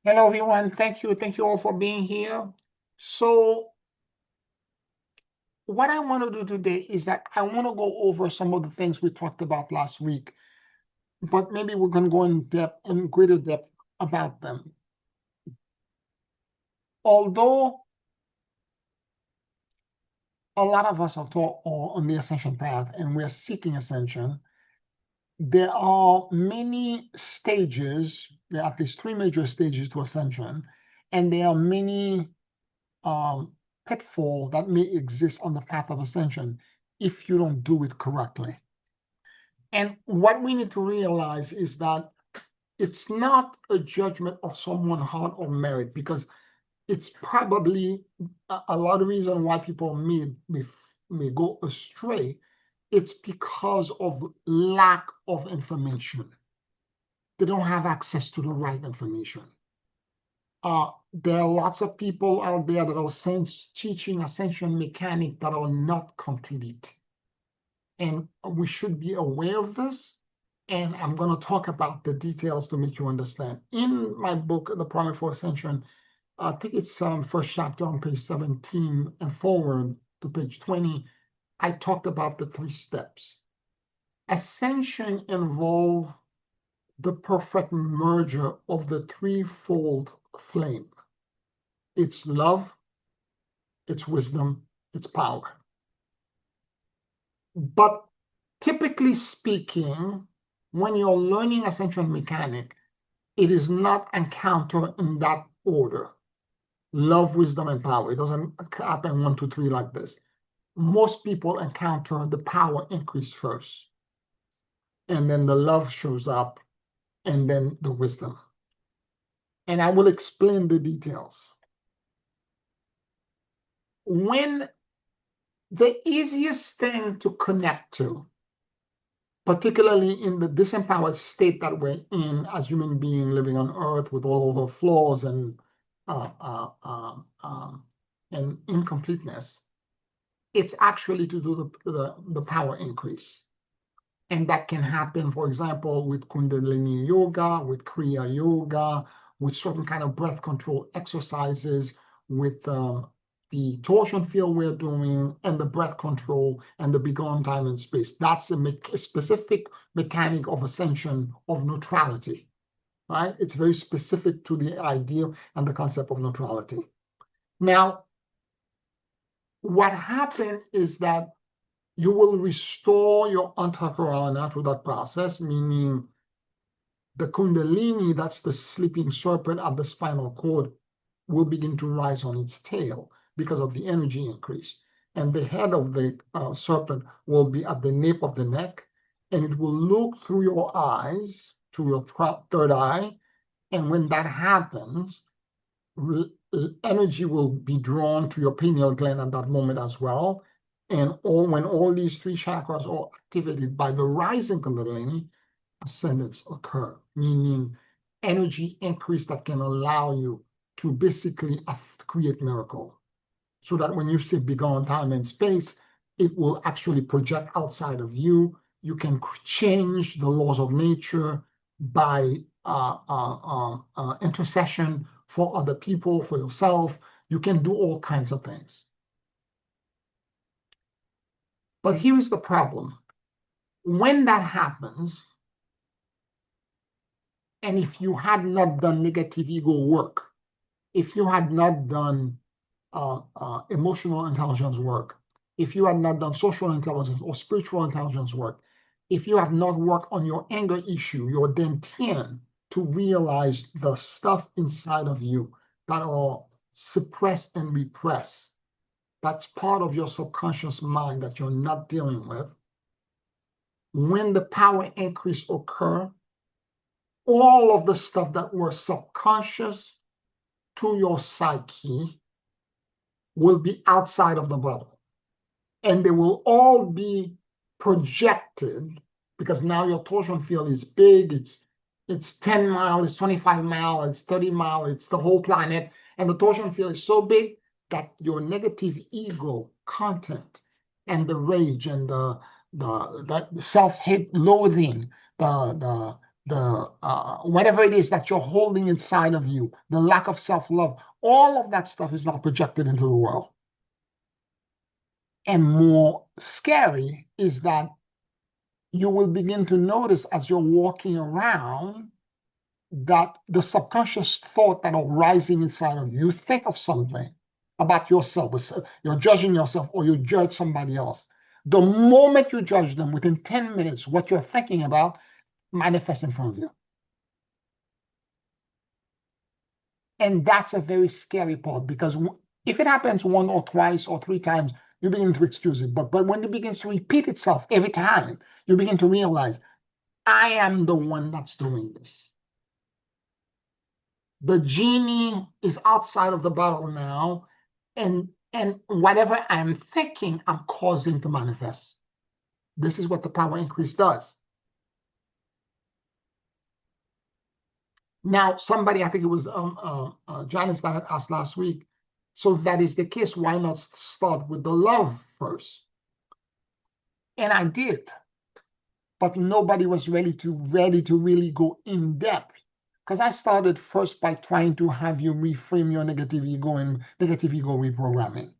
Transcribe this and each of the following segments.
Hello, everyone. Thank you. Thank you all for being here. So, what I want to do today is that I want to go over some of the things we talked about last week, but maybe we're going to go in greater depth about them. Although a lot of us are on the ascension path and we're seeking ascension, there are many stages. There are at least three major stages to ascension, and there are many um, pitfall that may exist on the path of ascension if you don't do it correctly. And what we need to realize is that it's not a judgment of someone's heart or merit, because it's probably a lot of reason why people may go astray. It's because of lack of information. They don't have access to the right information. There are lots of people out there that are teaching ascension mechanic that are not complete. And we should be aware of this. And I'm going to talk about the details to make you understand. In my book, The Primer for Ascension, I think it's first chapter on page 17 and forward to page 20, I talked about the three steps. Ascension involves the perfect merger of the threefold flame. It's love, it's wisdom, it's power. But typically speaking, when you're learning ascension mechanic, it is not encountered in that order. Love, wisdom, and power. It doesn't happen 1, 2, 3 like this. Most people encounter the power increase first, and then the love shows up, and then the wisdom. And I will explain the details. When the easiest thing to connect to, particularly in the disempowered state that we're in as human beings living on earth with all of our flaws and incompleteness, it's actually to do the power increase. And that can happen, for example, with Kundalini Yoga, with Kriya Yoga, with certain kind of breath control exercises, with the torsion field we're doing, and the breath control, and the begone time and space. That's a specific mechanic of ascension of neutrality, right? It's very specific to the idea and the concept of neutrality. Now, what happened is that you will restore your antakarana through that process, meaning the kundalini, that's the sleeping serpent at the spinal cord, will begin to rise on its tail because of the energy increase. And the head of the serpent will be at the nape of the neck, and it will look through your eyes, to your third eye. And when that happens, energy will be drawn to your pineal gland at that moment as well. And when all these three chakras are activated by the rising kundalini, ascendants occur, meaning energy increase that can allow you to basically create miracle. So that when you say begone time and space, it will actually project outside of you. You can change the laws of nature by intercession for other people, for yourself. You can do all kinds of things. But here is the problem. When that happens, and if you had not done negative ego work, if you had not done emotional intelligence work, if you had not done social intelligence or spiritual intelligence work, if you have not worked on your anger issue, your dantian, to realize the stuff inside of you that are suppressed and repressed, that's part of your subconscious mind that you're not dealing with. When the power increase occur, all of the stuff that were subconscious to your psyche will be outside of the bubble. And they will all be projected, because now your torsion field is big. It's 10 miles, it's 25 miles, it's 30 miles, it's the whole planet. And the torsion field is so big that your negative ego content and the rage and the self-hate, loathing, the whatever it is that you're holding inside of you, the lack of self-love, all of that stuff is now projected into the world. And more scary is that you will begin to notice as you're walking around that the subconscious thought that are rising inside of you, think of something about yourself, you're judging yourself or you judge somebody else. The moment you judge them, within 10 minutes, what you're thinking about manifests in front of you. And that's a very scary part, because if it happens one or twice or three times, you begin to excuse it. But when it begins to repeat itself every time, you begin to realize, I am the one that's doing this. The genie is outside of the bottle now, and whatever I'm thinking, I'm causing to manifest. This is what the power increase does. Now, somebody, I think it was Janice that asked last week, so if that is the case, why not start with the love first? And I did, but nobody was ready to really go in depth. Because I started first by trying to have you reframe your negative ego and negative ego reprogramming.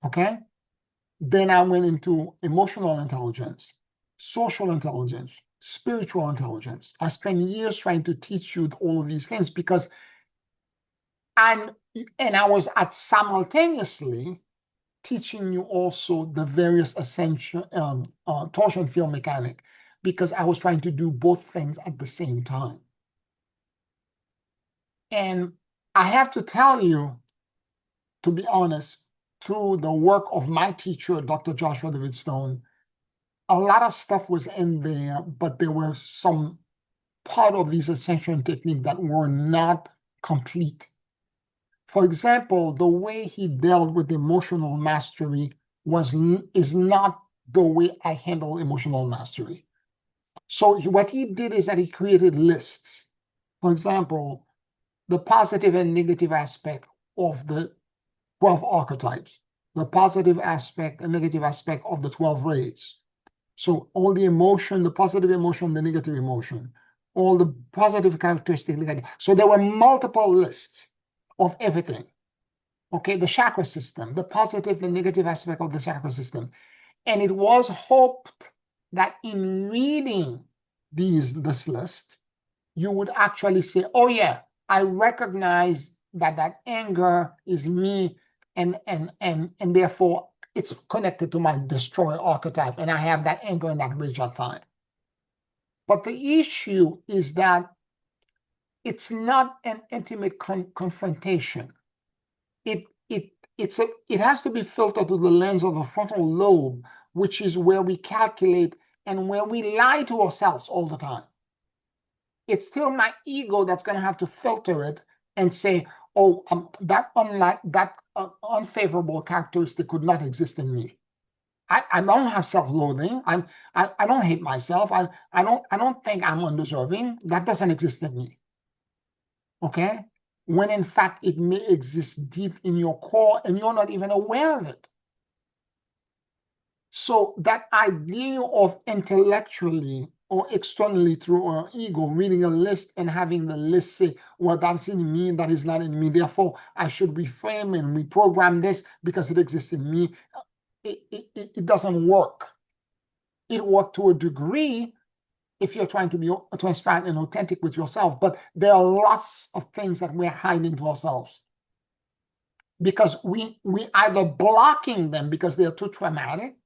Okay? Then I went into emotional intelligence, social intelligence, spiritual intelligence. I spent years trying to teach you all of these things because I was simultaneously teaching you also the various ascension, torsion field mechanic, because I was trying to do both things at the same time. And I have to tell you, to be honest, through the work of my teacher, Dr. Joshua David Stone, a lot of stuff was in there, but there were some part of these ascension techniques that were not complete. For example, the way he dealt with emotional mastery is not the way I handle emotional mastery. So what he did is that he created lists. For example, the positive and negative aspect of the 12 archetypes, the positive aspect and negative aspect of the 12 rays. So all the emotion, the positive emotion, the negative emotion, all the positive characteristics. So there were multiple lists of everything. Okay, the chakra system, the positive and negative aspect of the chakra system. And it was hoped that in reading this list, you would actually say, oh yeah, I recognize that anger is me, and therefore it's connected to my destroyer archetype, and I have that anger and that rage at time. But the issue is that it's not an intimate confrontation. It has to be filtered through the lens of the frontal lobe, which is where we calculate and where we lie to ourselves all the time. It's still my ego that's going to have to filter it and say, oh, that unfavorable characteristic could not exist in me. I don't have self-loathing. I don't hate myself. I don't think I'm undeserving. That doesn't exist in me. Okay? When in fact it may exist deep in your core and you're not even aware of it. So that idea of intellectually or externally through our ego reading a list and having the list say, well, that's in me, that is not in me, therefore I should reframe and reprogram this because it exists in me, it doesn't work. It works to a degree if you're trying to be transparent and authentic with yourself, but there are lots of things that we're hiding to ourselves because we either blocking them because they're too traumatic,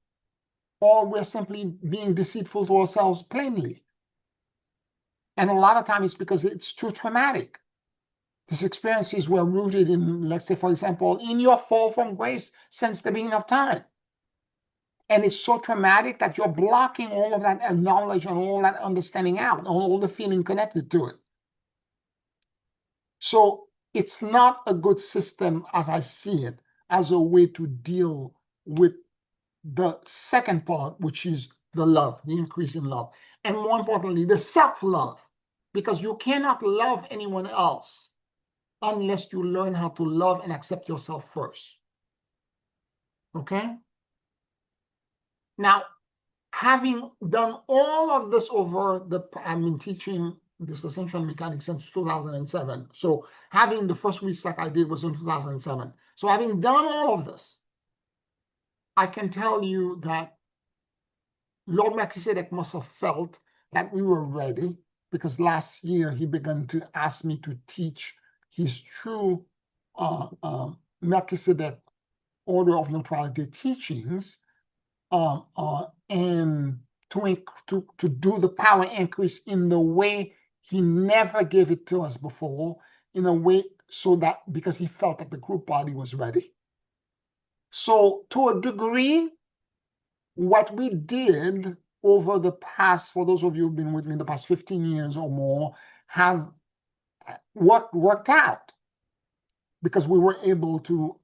or we're simply being deceitful to ourselves plainly. And a lot of times it's because it's too traumatic. These experiences were rooted in, let's say, for example, in your fall from grace since the beginning of time. And it's so traumatic that you're blocking all of that knowledge and all that understanding out, all the feeling connected to it. So it's not a good system, as I see it, as a way to deal with the second part, which is the love, the increase in love. And more importantly, the self-love, because you cannot love anyone else unless you learn how to love and accept yourself first. Okay? Now, Having done all of this over I've been teaching this ascension mechanics since 2007. So having the first reset I did was in 2007. So having done all of this, I can tell you that Lord Melchizedek must have felt that we were ready, because last year he began to ask me to teach his true Melchizedek order of neutrality teachings, and to do the power increase in the way he never gave it to us before, in a way so that, because he felt that the group body was ready. So to a degree, what we did over the past, for those of you who've been with me the past 15 years or more, have worked out, because we were able to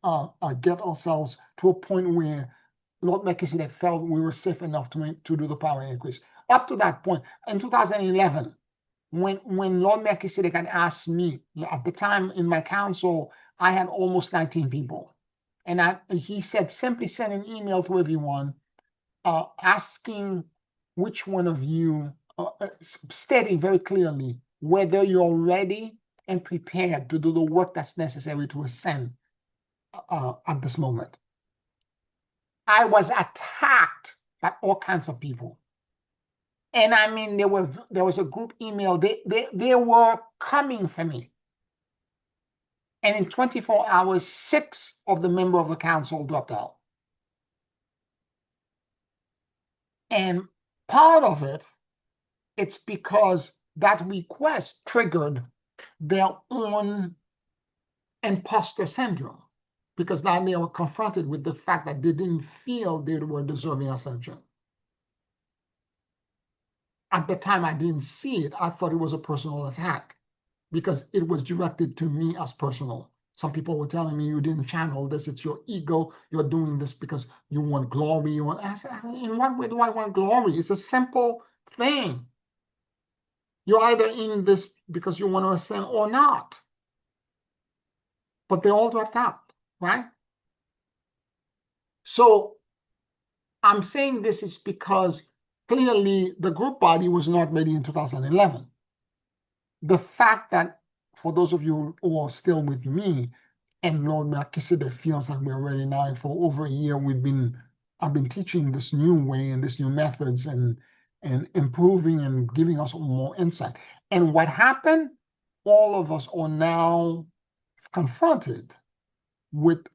get ourselves to a point where Lord Melchizedek felt we were safe enough to do the power increase. Up to that point, in 2011, when Lord Melchizedek had asked me, at the time in my council, I had almost 19 people. And he said, simply send an email to everyone asking which one of you, stating very clearly whether you're ready and prepared to do the work that's necessary to ascend at this moment. I was attacked by all kinds of people. And I mean, there was a group email, they were coming for me. And in 24 hours, 6 of the members of the council dropped out. And part of it, it's because that request triggered their own imposter syndrome, because now they were confronted with the fact that they didn't feel they were deserving ascension. At the time, I didn't see it. I thought it was a personal attack, because it was directed to me as personal. Some people were telling me, you didn't channel this, it's your ego, you're doing this because you want glory. I said, in what way do I want glory? It's a simple thing. You're either in this because you want to ascend or not. But they all dropped out, right? So I'm saying this is because clearly the group body was not ready in 2011. The fact that, for those of you who are still with me, and Lord Melchizedek feels like we're ready now, for over a year I've been teaching this new way and this new methods, and improving and giving us more insight. And what happened? All of us are now confronted with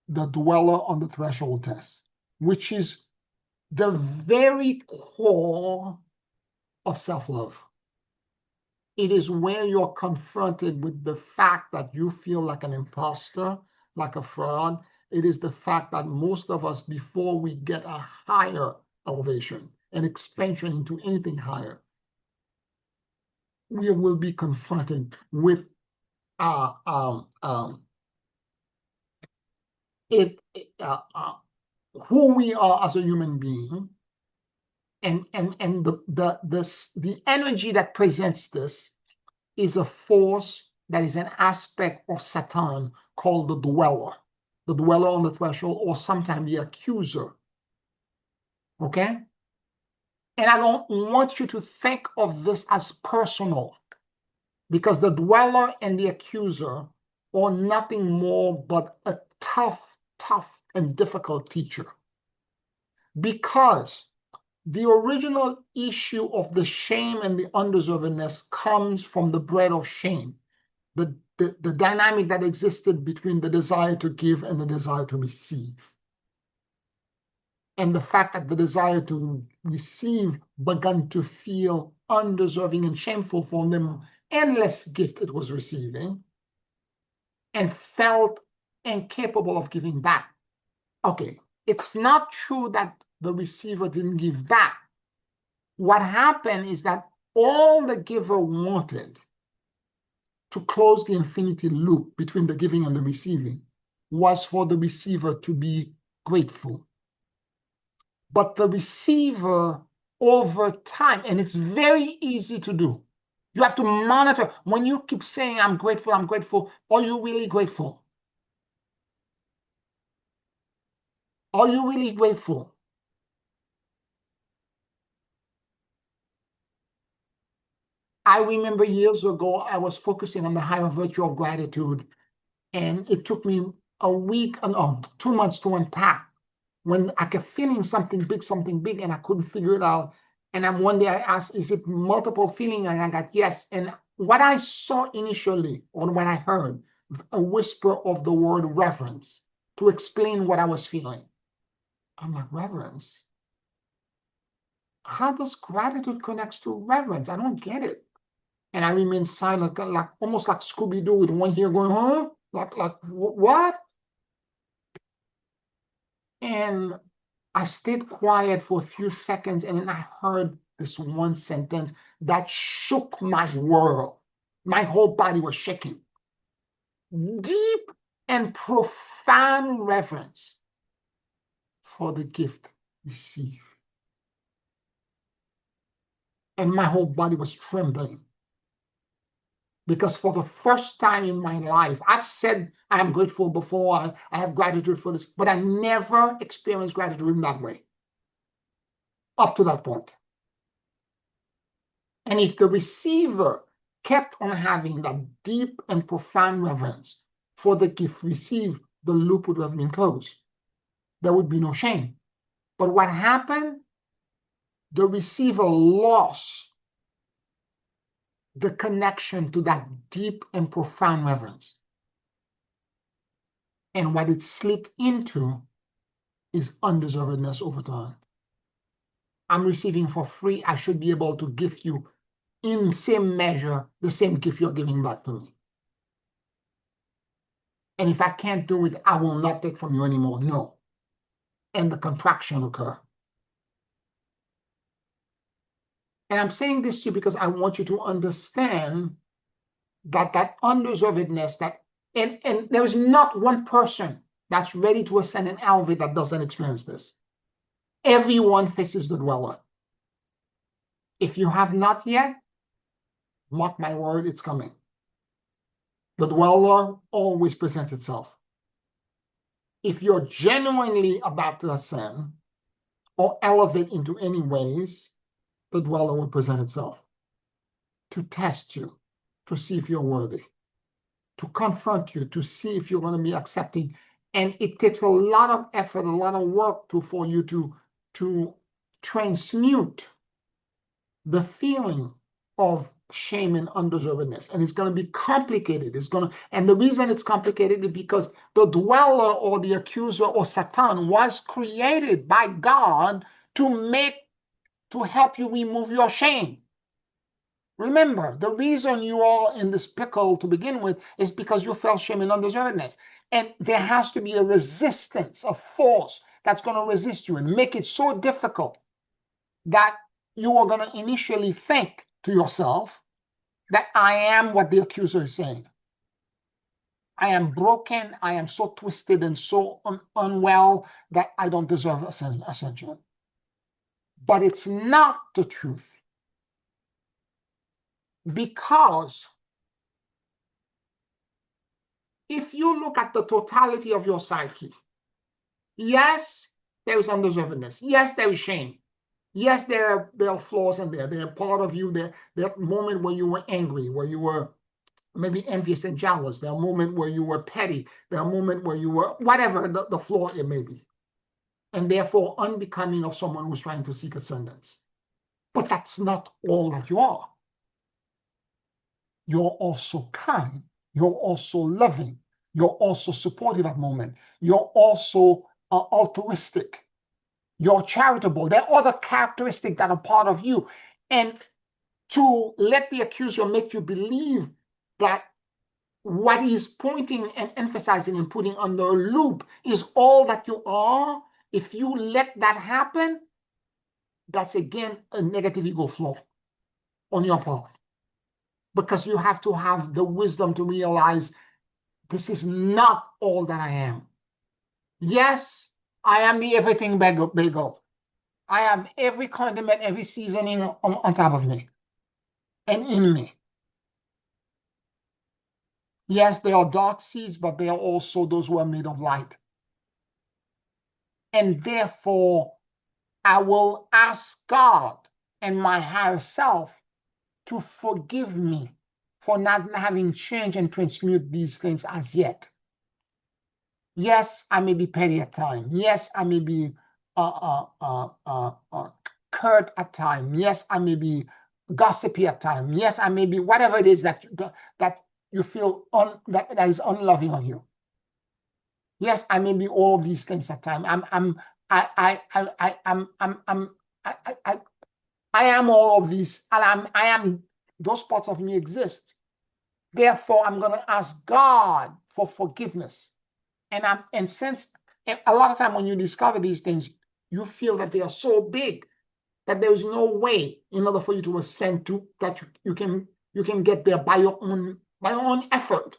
the dweller on the threshold test, which is the very core of self-love. It is where you're confronted with the fact that you feel like an imposter, like a fraud. It is the fact that most of us, before we get a higher elevation, an expansion into anything higher, we will be confronted with who we are as a human being, and the energy that presents this is a force that is an aspect of Satan called the dweller on the threshold, or sometimes the accuser. Okay? And I don't want you to think of this as personal, because the dweller and the accuser are nothing more but a tough and difficult teacher. Because the original issue of the shame and the undeservedness comes from the bread of shame, the dynamic that existed between the desire to give and the desire to receive. And the fact that the desire to receive began to feel undeserving and shameful for the endless gift it was receiving, and felt incapable of giving back. Okay, it's not true that the receiver didn't give back. What happened is that all the giver wanted to close the infinity loop between the giving and the receiving was for the receiver to be grateful. But the receiver, over time, and it's very easy to do, you have to monitor. When you keep saying, I'm grateful, are you really grateful? Are you really grateful? I remember years ago, I was focusing on the higher virtue of gratitude, and it took me a week, no, 2 months to unpack when I kept feeling something big, and I couldn't figure it out. And then one day I asked, is it multiple feeling? And I got yes. And what I saw initially, or what I heard, a whisper of the word reverence to explain what I was feeling. I'm like, reverence? How does gratitude connect to reverence? I don't get it. And I remained silent, like almost like Scooby-Doo with one ear going, huh? Like what? And I stayed quiet for a few seconds, and then I heard this one sentence that shook my world. My whole body was shaking. Deep and profound reverence for the gift received. And my whole body was trembling. Because for the first time in my life, I've said I'm grateful before, I have gratitude for this, but I never experienced gratitude in that way up to that point. And if the receiver kept on having that deep and profound reverence for the gift received, the loop would have been closed. There would be no shame. But what happened? The receiver lost the connection to that deep and profound reverence. And what it slipped into is undeservedness over time. I'm receiving for free. I should be able to give you in same measure the same gift you're giving back to me. And if I can't do it, I will not take from you anymore. No. And the contraction occur. And I'm saying this to you because I want you to understand that undeservedness, and there's not one person that's ready to ascend and elevate that doesn't experience this. Everyone faces the dweller. If you have not yet, mark my word, it's coming. The dweller always presents itself. If you're genuinely about to ascend or elevate into any ways, the dweller will present itself to test you, to see if you're worthy, to confront you, to see if you're going to be accepting. And it takes a lot of effort, a lot of work for you to transmute the feeling of shame and undeservedness. And it's going to be complicated. And the reason it's complicated is because the dweller or the accuser or Satan was created by God to help you remove your shame. Remember, the reason you are in this pickle to begin with is because you felt shame and undeservedness. And there has to be a resistance, a force that's going to resist you and make it so difficult that you are going to initially think to yourself that I am what the accuser is saying. I am broken, I am so twisted and so unwell that I don't deserve ascension. But it's not the truth. Because if you look at the totality of your psyche, yes, there is undeservedness. Yes, there is shame. Yes, there are flaws in there. They're part of you. There are moments where you were angry, where you were maybe envious and jealous. There are moments where you were petty. There are moments where you were whatever the flaw it may be. And therefore unbecoming of someone who's trying to seek ascendance. But that's not all that you are. You're also kind. You're also loving. You're also supportive at moment. You're also altruistic. You're charitable. There are other characteristics that are part of you. And to let the accuser make you believe that what he's pointing and emphasizing and putting under a loop is all that you are, if you let that happen, that's again a negative ego flaw on your part. Because you have to have the wisdom to realize this is not all that I am. Yes, I am the everything bagel. I have every condiment, every seasoning on top of me and in me. Yes, there are dark seeds, but there are also those who are made of light. And therefore, I will ask God and my higher self to forgive me for not having changed and transmute these things as yet. Yes, I may be petty at times. Yes, I may be curt at times. Yes, I may be gossipy at times. Yes, I may be whatever it is that you feel that is unloving of you. Yes, I may be all of these things at times. I am all of these, and I am those parts of me exist. Therefore, I'm going to ask God for forgiveness. And since a lot of time when you discover these things, you feel that they are so big that there is no way in order for you to ascend to that you can get there by your own effort.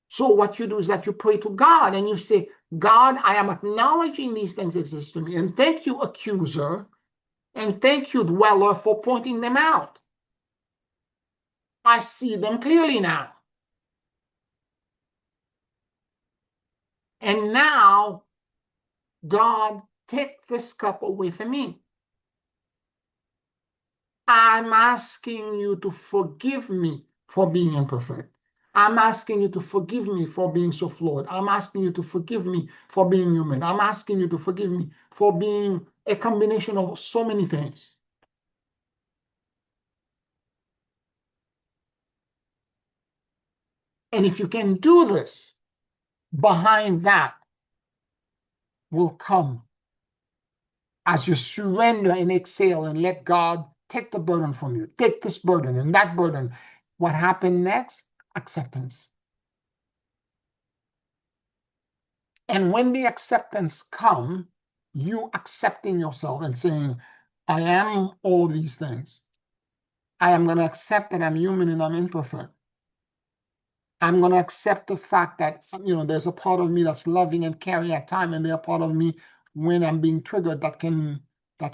So what you do is that you pray to God and you say, God, I am acknowledging these things exist to me. And thank you, accuser, and thank you, dweller, for pointing them out. I see them clearly now. And now, God, take this cup away from me. I'm asking you to forgive me for being imperfect. I'm asking you to forgive me for being so flawed. I'm asking you to forgive me for being human. I'm asking you to forgive me for being a combination of so many things. And if you can do this, behind that will come as you surrender and exhale and let God take the burden from you. Take this burden and that burden. What happened next? Acceptance. And when the acceptance comes, you accepting yourself and saying, I am all these things. I am going to accept that I'm human and I'm imperfect. I'm going to accept the fact that, there's a part of me that's loving and caring at time, and there's a part of me when I'm being triggered that can, the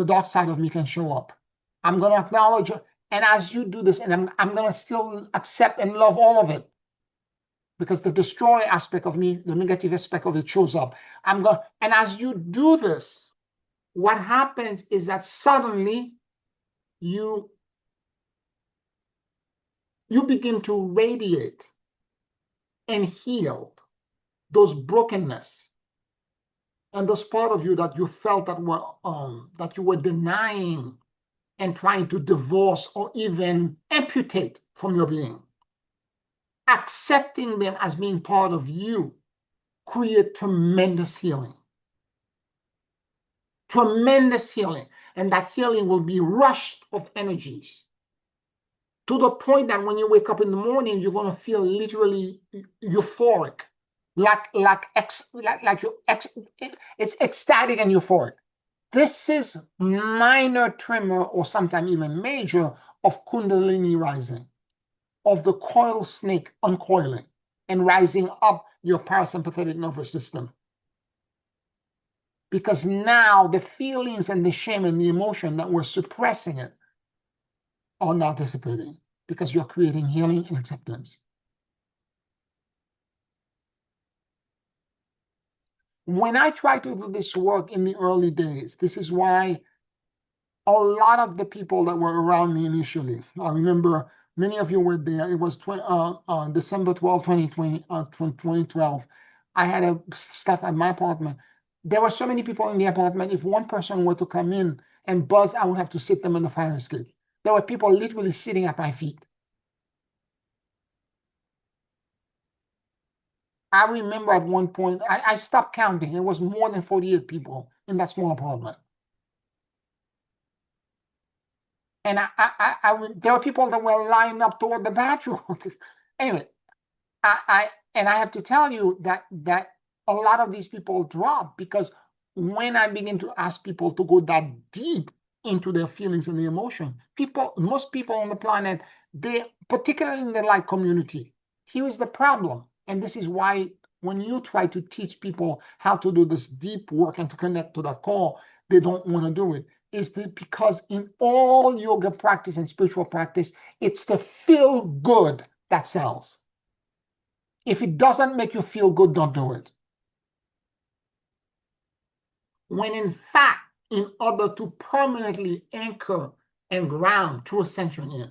dark side of me can show up. I'm going to acknowledge it. And as you do this, and I'm going to still accept and love all of it, because the destroy aspect of me, the negative aspect of it shows up. And as you do this, what happens is that suddenly you begin to radiate and heal those brokenness and those part of you that you felt that you were denying and trying to divorce or even amputate from your being. Accepting them as being part of you create tremendous healing. Tremendous healing. And that healing will be rushed of energies to the point that when you wake up in the morning, you're going to feel literally euphoric, it's ecstatic and euphoric. This is minor tremor or sometimes even major of Kundalini rising, of the coil snake uncoiling and rising up your parasympathetic nervous system. Because now the feelings and the shame and the emotion that were suppressing it are not dissipating, because you're creating healing and acceptance. When I tried to do this work in the early days, this is why a lot of the people that were around me initially, I remember many of you were there. It was December 12, 2012. I had a stuff at my apartment. There were so many people in the apartment. If one person were to come in and buzz, I would have to sit them in the fire escape. There were people literally sitting at my feet. I remember at one point, I stopped counting. It was more than 48 people in that small apartment. And there were people that were lined up toward the bathroom. Anyway, I have to tell you that a lot of these people drop, because when I begin to ask people to go that deep into their feelings and the emotion, most people on the planet, particularly in the light community, here is the problem. And this is why when you try to teach people how to do this deep work and to connect to that core, they don't want to do it. Is that because in all yoga practice and spiritual practice, it's the feel good that sells. If it doesn't make you feel good, don't do it. When in fact, in order to permanently anchor and ground true ascension in.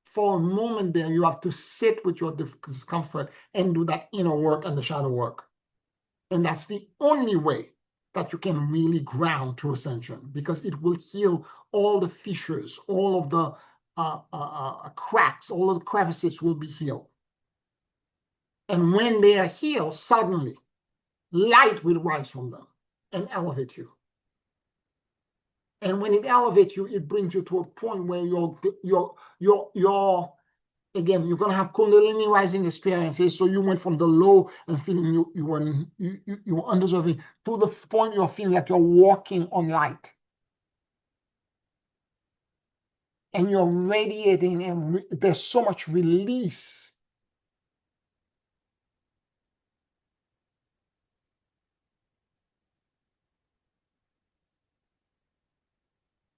For a moment there, you have to sit with your discomfort and do that inner work and the shadow work. And that's the only way that you can really ground true ascension, because it will heal all the fissures, all of the cracks, all of the crevices will be healed. And when they are healed, suddenly light will rise from them and elevate you. And when it elevates you, it brings you to a point where again, you're gonna have Kundalini rising experiences. So you went from the low and feeling you were undeserving to the point you're feeling like you're walking on light. And you're radiating, and there's so much release.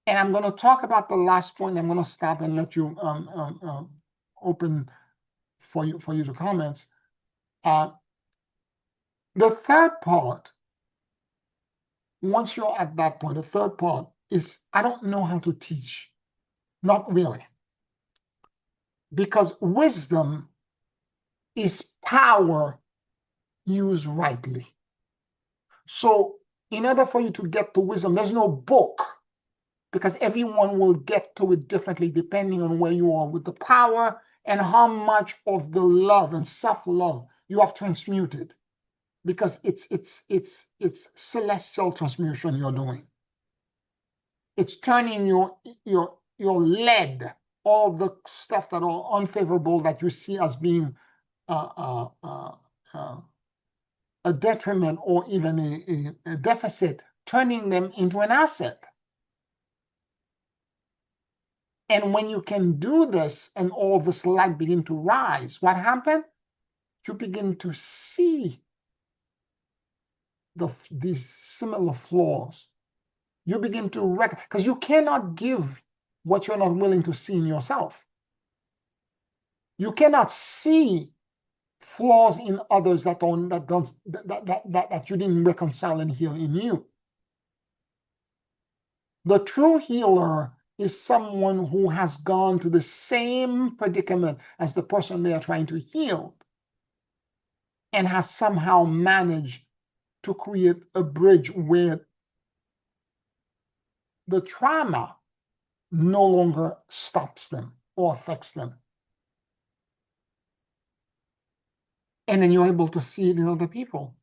And I'm going to talk about the last point. I'm going to stop and let you open for you to comments. The third part, once you're at that point, the third part is, I don't know how to teach. Not really. Because wisdom is power used rightly. So in order for you to get to wisdom, there's no book, because everyone will get to it differently depending on where you are with the power and how much of the love and self-love you have transmuted, because it's celestial transmutation you're doing. It's turning your lead, all of the stuff that are unfavorable that you see as being a detriment or even a deficit, turning them into an asset. And when you can do this and all of this light begin to rise, what happened? You begin to see these similar flaws. You begin to recognize, because you cannot give what you're not willing to see in yourself. You cannot see flaws in others that you didn't reconcile and heal in you. The true healer is someone who has gone to the same predicament as the person they are trying to heal and has somehow managed to create a bridge where the trauma no longer stops them or affects them. And then you're able to see it in other people.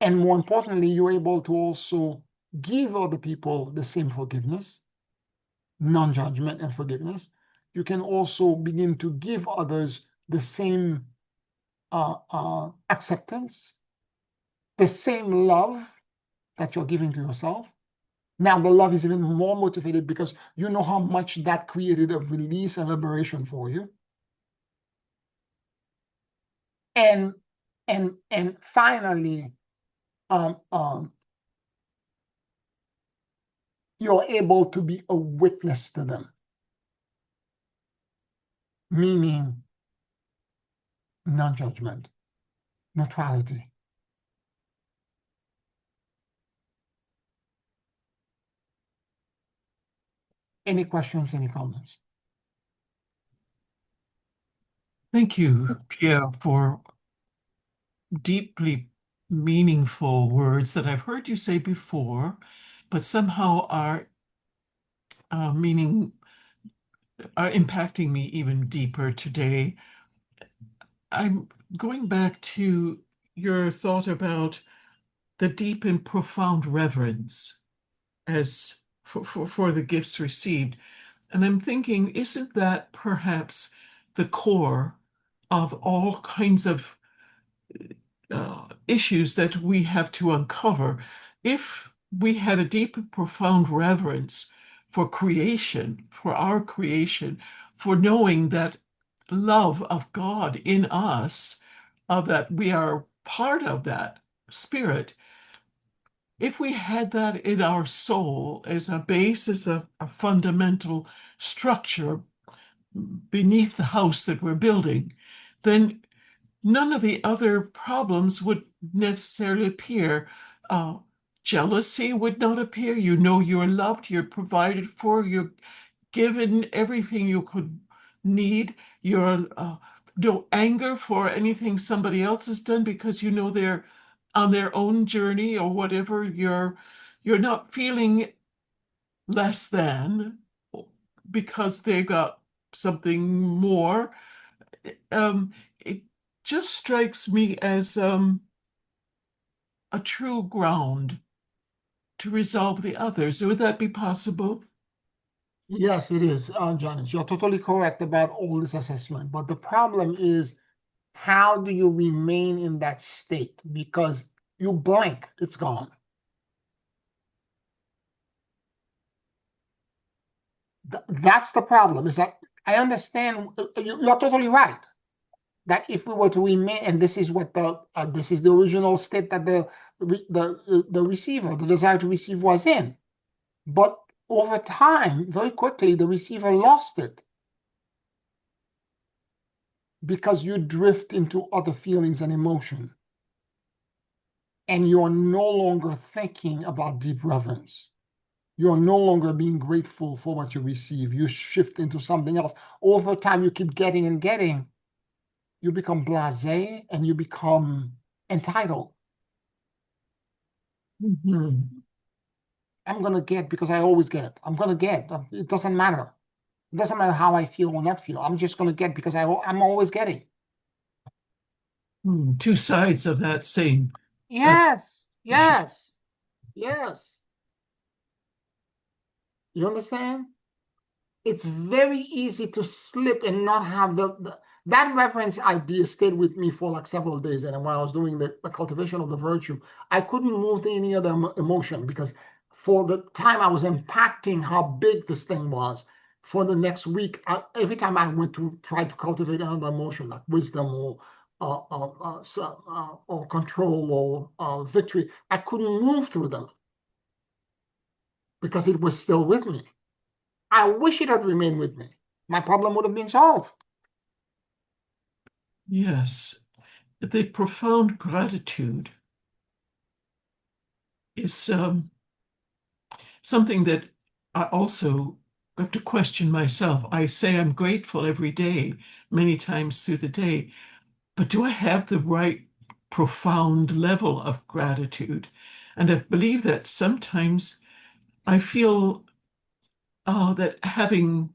And more importantly, you're able to also give other people the same forgiveness, non-judgment and forgiveness. You can also begin to give others the same acceptance, the same love that you're giving to yourself. Now the love is even more motivated because you know how much that created a release and liberation for you. And finally, you're able to be a witness to them, meaning non-judgment, neutrality. Any questions, any comments? Thank you, Pierre, for deeply meaningful words that I've heard you say before, but somehow are impacting me even deeper today. I'm going back to your thought about the deep and profound reverence as for the gifts received. And I'm thinking, isn't that perhaps the core of all kinds of issues that we have to uncover? If we had a deep and profound reverence for creation, for our creation, for knowing that love of God in us, that we are part of that spirit, if we had that in our soul as a base, as a fundamental structure beneath the house that we're building, then none of the other problems would necessarily appear. jealousy would not appear. You know you're loved, you're provided for, you're given everything you could need. You're no anger for anything somebody else has done because you know they're on their own journey or whatever. You're not feeling less than because they got something more. It just strikes me as a true ground to resolve the others. Would that be possible? Yes, it is, Janice. You're totally correct about all this assessment. But the problem is, how do you remain in that state? Because you blink, it's gone. That's the problem. Is that I understand you're totally right. That if we were to remain, and this is what this is the original state that the receiver, the desire to receive, was in. But over time, very quickly, the receiver lost it because you drift into other feelings and emotion, and you're no longer thinking about deep reverence. You're no longer being grateful for what you receive. You shift into something else. Over time, you keep getting and getting. You become blasé and you become entitled. Mhm. I'm going to get because I always get. I'm going to get. It doesn't matter. It doesn't matter how I feel or not feel. I'm just going to get because I'm always getting. Two sides of that same. uh, Yes, yes, yes. You understand? It's very easy to slip and not have that reference idea stayed with me for like several days. And when I was doing the cultivation of the virtue, I couldn't move to any other emotion because for the time I was impacting how big this thing was. For the next week, every time I went to try to cultivate another emotion like wisdom or control or victory, I couldn't move through them because it was still with me. I wish it had remained with me. My problem would have been solved. yes, the profound gratitude is something that I also have to question myself. I say I'm grateful every day, many times through the day, but do I have the right profound level of gratitude? And I believe that sometimes I feel that having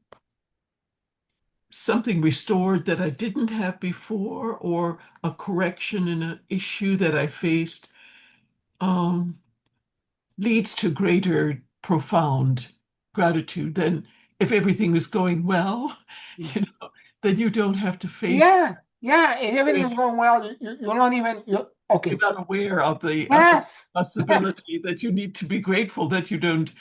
something restored that I didn't have before, or a correction in an issue that I faced, um, leads to greater profound gratitude than if everything was going well, you know, then you don't have to face, Yeah, yeah. If everything is going well, you're not even. you're Okay. not aware of the Yes, possibility that you need to be grateful that you don't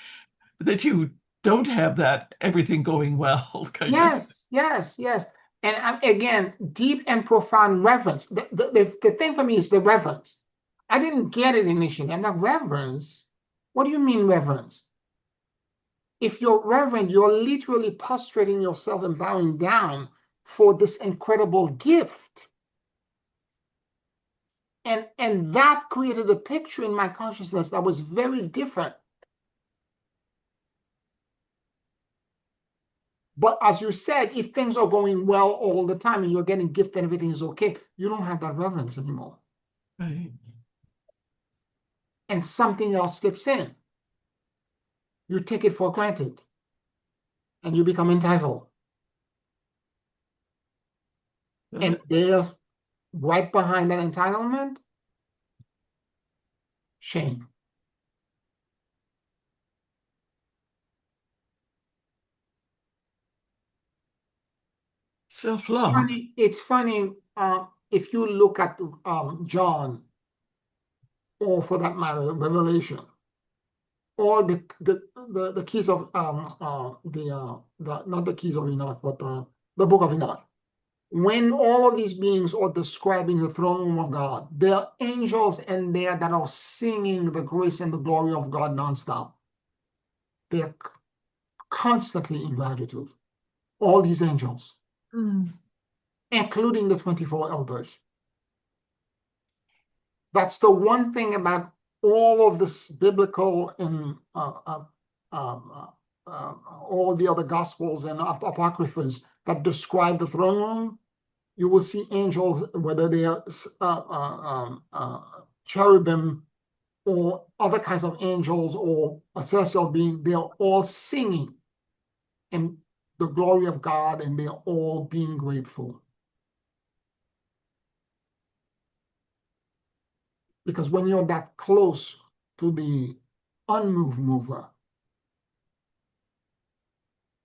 have that everything going well kind of. yes, yes, yes. And again, deep and profound reverence. The thing for me is the reverence. I didn't get it initially. I'm like, reverence? What do you mean, reverence? If you're reverent, you're literally prostrating yourself and bowing down for this incredible gift. And that created a picture in my consciousness that was very different. But as you said, if things are going well all the time and you're getting gifted and everything is okay, you don't have that reverence anymore. Right. And something else slips in. You take it for granted and you become entitled. And Uh, there's right behind that entitlement, shame. It's self-love. funny. It's funny if you look at John, or for that matter, Revelation, or the keys of the not the keys of Enoch, but the book of Enoch. When all of these beings are describing the throne room of God, there are angels in there that are singing the grace and the glory of God nonstop. They're constantly in gratitude. All these angels, Mm. including the 24 elders. That's the one thing about all of this biblical and all the other gospels and apocryphas that describe the throne room, you will see angels, whether they are cherubim or other kinds of angels or a celestial being, they are all singing in the glory of God, and they are all being grateful. Because when you're that close to the unmoved mover,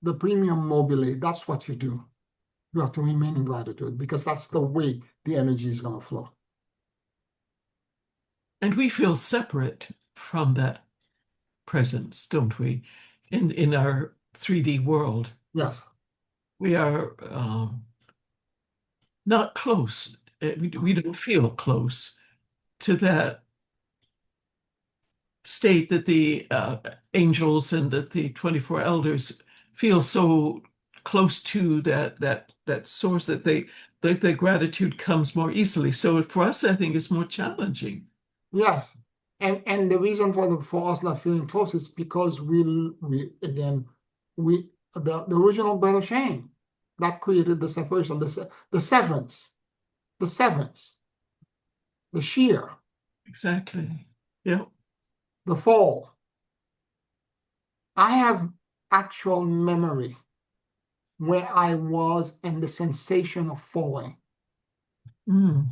the premium mobile, that's what you do. You have to remain in gratitude because that's the way the energy is going to flow. And we feel separate from that presence, don't we? In our 3D world, Yes. we are not close. We don't feel close to that state that the angels and that the 24 elders feel so close to that source that their gratitude comes more easily. So for us, I think it's more challenging. Yes. And the reason for us not feeling close is because we again the original birth of shame that created the separation, the severance, the shear, Exactly. Yeah. the fall. I have actual memory where I was and the sensation of falling Mm.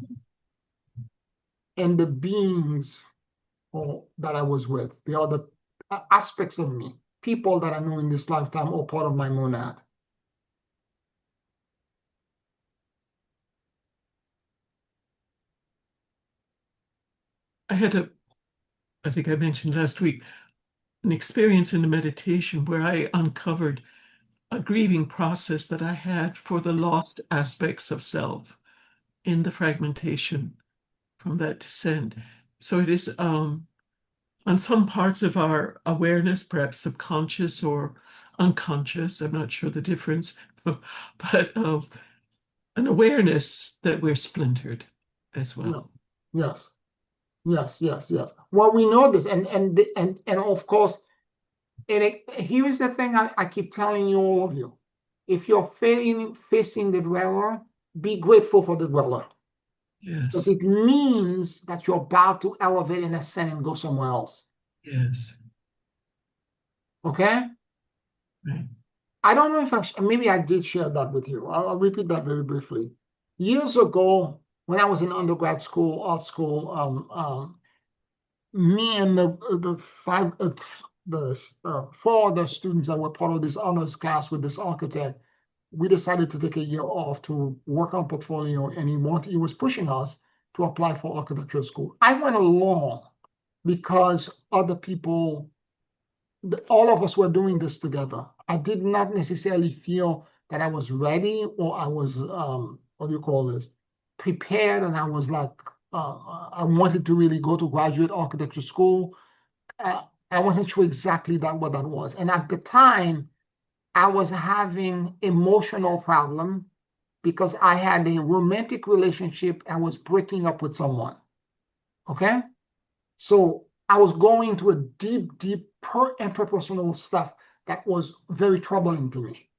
and the beings that I was with, the other aspects of me, people that I know in this lifetime or part of my monad. I had I think I mentioned last week, an experience in a meditation where I uncovered a grieving process that I had for the lost aspects of self in the fragmentation from that descent. So it is on some parts of our awareness, perhaps subconscious or unconscious, I'm not sure the difference, but an awareness that we're splintered as Yeah. well. Yes, yes. Well, we know this, and of course, here is the thing I keep telling you, all of you. If you're facing the dweller, be grateful for the dweller. Because Yes, it means that you're about to elevate and ascend and go somewhere else. yes, Okay? right. I don't know if maybe I did share that with you. I'll repeat that very briefly. Years ago, when I was in undergrad school, art school, me and the four other students that were part of this honors class with this architect, we decided to take a year off to work on portfolio, and he was pushing us to apply for architecture school. I went along because other people, all of us were doing this together. I did not necessarily feel that I was ready or I was what do you call this, prepared, and I was like I wanted to really go to graduate architecture school. I wasn't sure exactly what that was, and at the time I was having emotional problem because I had a romantic relationship. I was breaking up with someone. Okay. So I was going to a deep interpersonal stuff that was very troubling to me.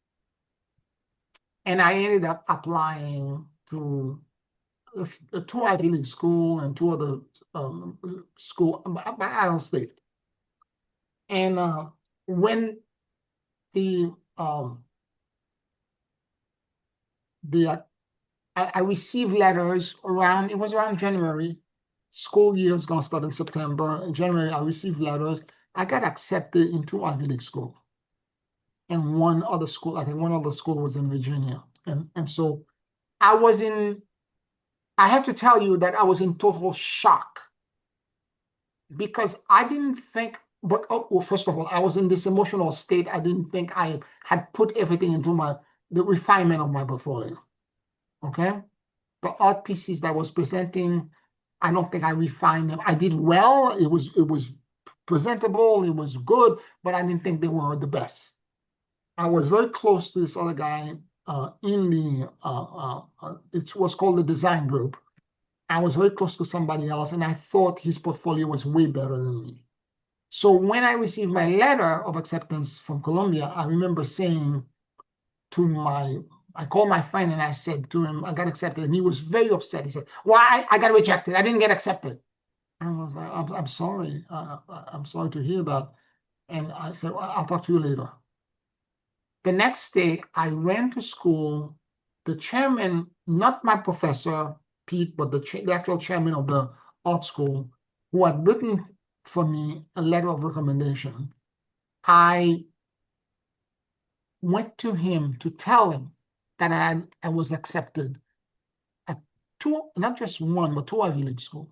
And I ended up applying to two Ivy League school and two other school, but I don't state. And when the the I received letters around, it was around January. School year is going to start in September. In January, I received letters. I got accepted into Ivy League school. And one other school, I think one other school was in Virginia. And so I was I have to tell you that I was in total shock because I didn't think, but well, first of all, I was in this emotional state. I didn't think I had put everything into the refinement of my portfolio. Okay. The art pieces that I was presenting, I don't think I refined them. I did well. It was presentable. It was good, but I didn't think they were the best. I was very close to this other guy in the it was called the design group, I was very close to somebody else, and I thought his portfolio was way better than me. So when I received my letter of acceptance from Columbia, I remember saying to I called my friend and I said to him, I got accepted. And he was very upset. He said, why? I got rejected. I didn't get accepted. I was like, I'm sorry. I'm sorry to hear that. And I said, well, I'll talk to you later. The next day, I ran to school. The chairman, not my professor, Pete, but the actual chairman of the art school, who had written for me a letter of recommendation, I went to him to tell him that I was accepted at two, not just one, but two Ivy League schools.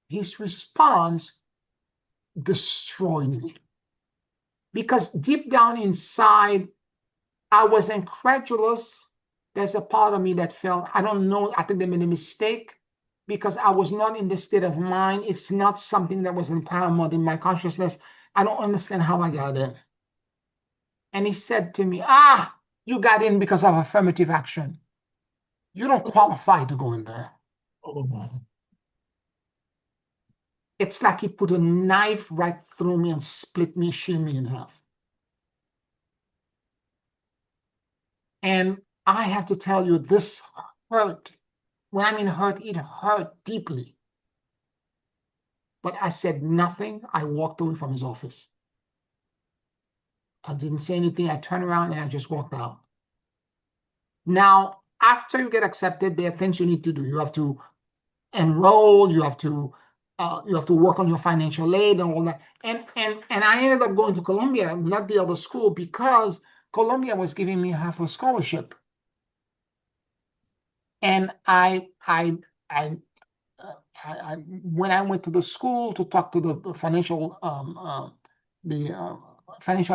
His response destroyed me because deep down inside, I was incredulous. There's a part of me that felt, I don't know, I think they made a mistake because I was not in the state of mind. It's not something that was in paramount in my consciousness. I don't understand how I got in. And he said to me, you got in because of affirmative action. You don't qualify to go in there. Oh, It's like he put a knife right through me and split me, shear me in half. And I have to tell you, this hurt. When I mean hurt, it hurt deeply. But I said nothing. I walked away from his office. I didn't say anything. I turned around and I just walked out. Now, after you get accepted, there are things you need to do. You have to enroll. You have to work on your financial aid and all that. And I ended up going to Columbia, not the other school, because Columbia was giving me half a scholarship. And when I went to the school to talk to the financial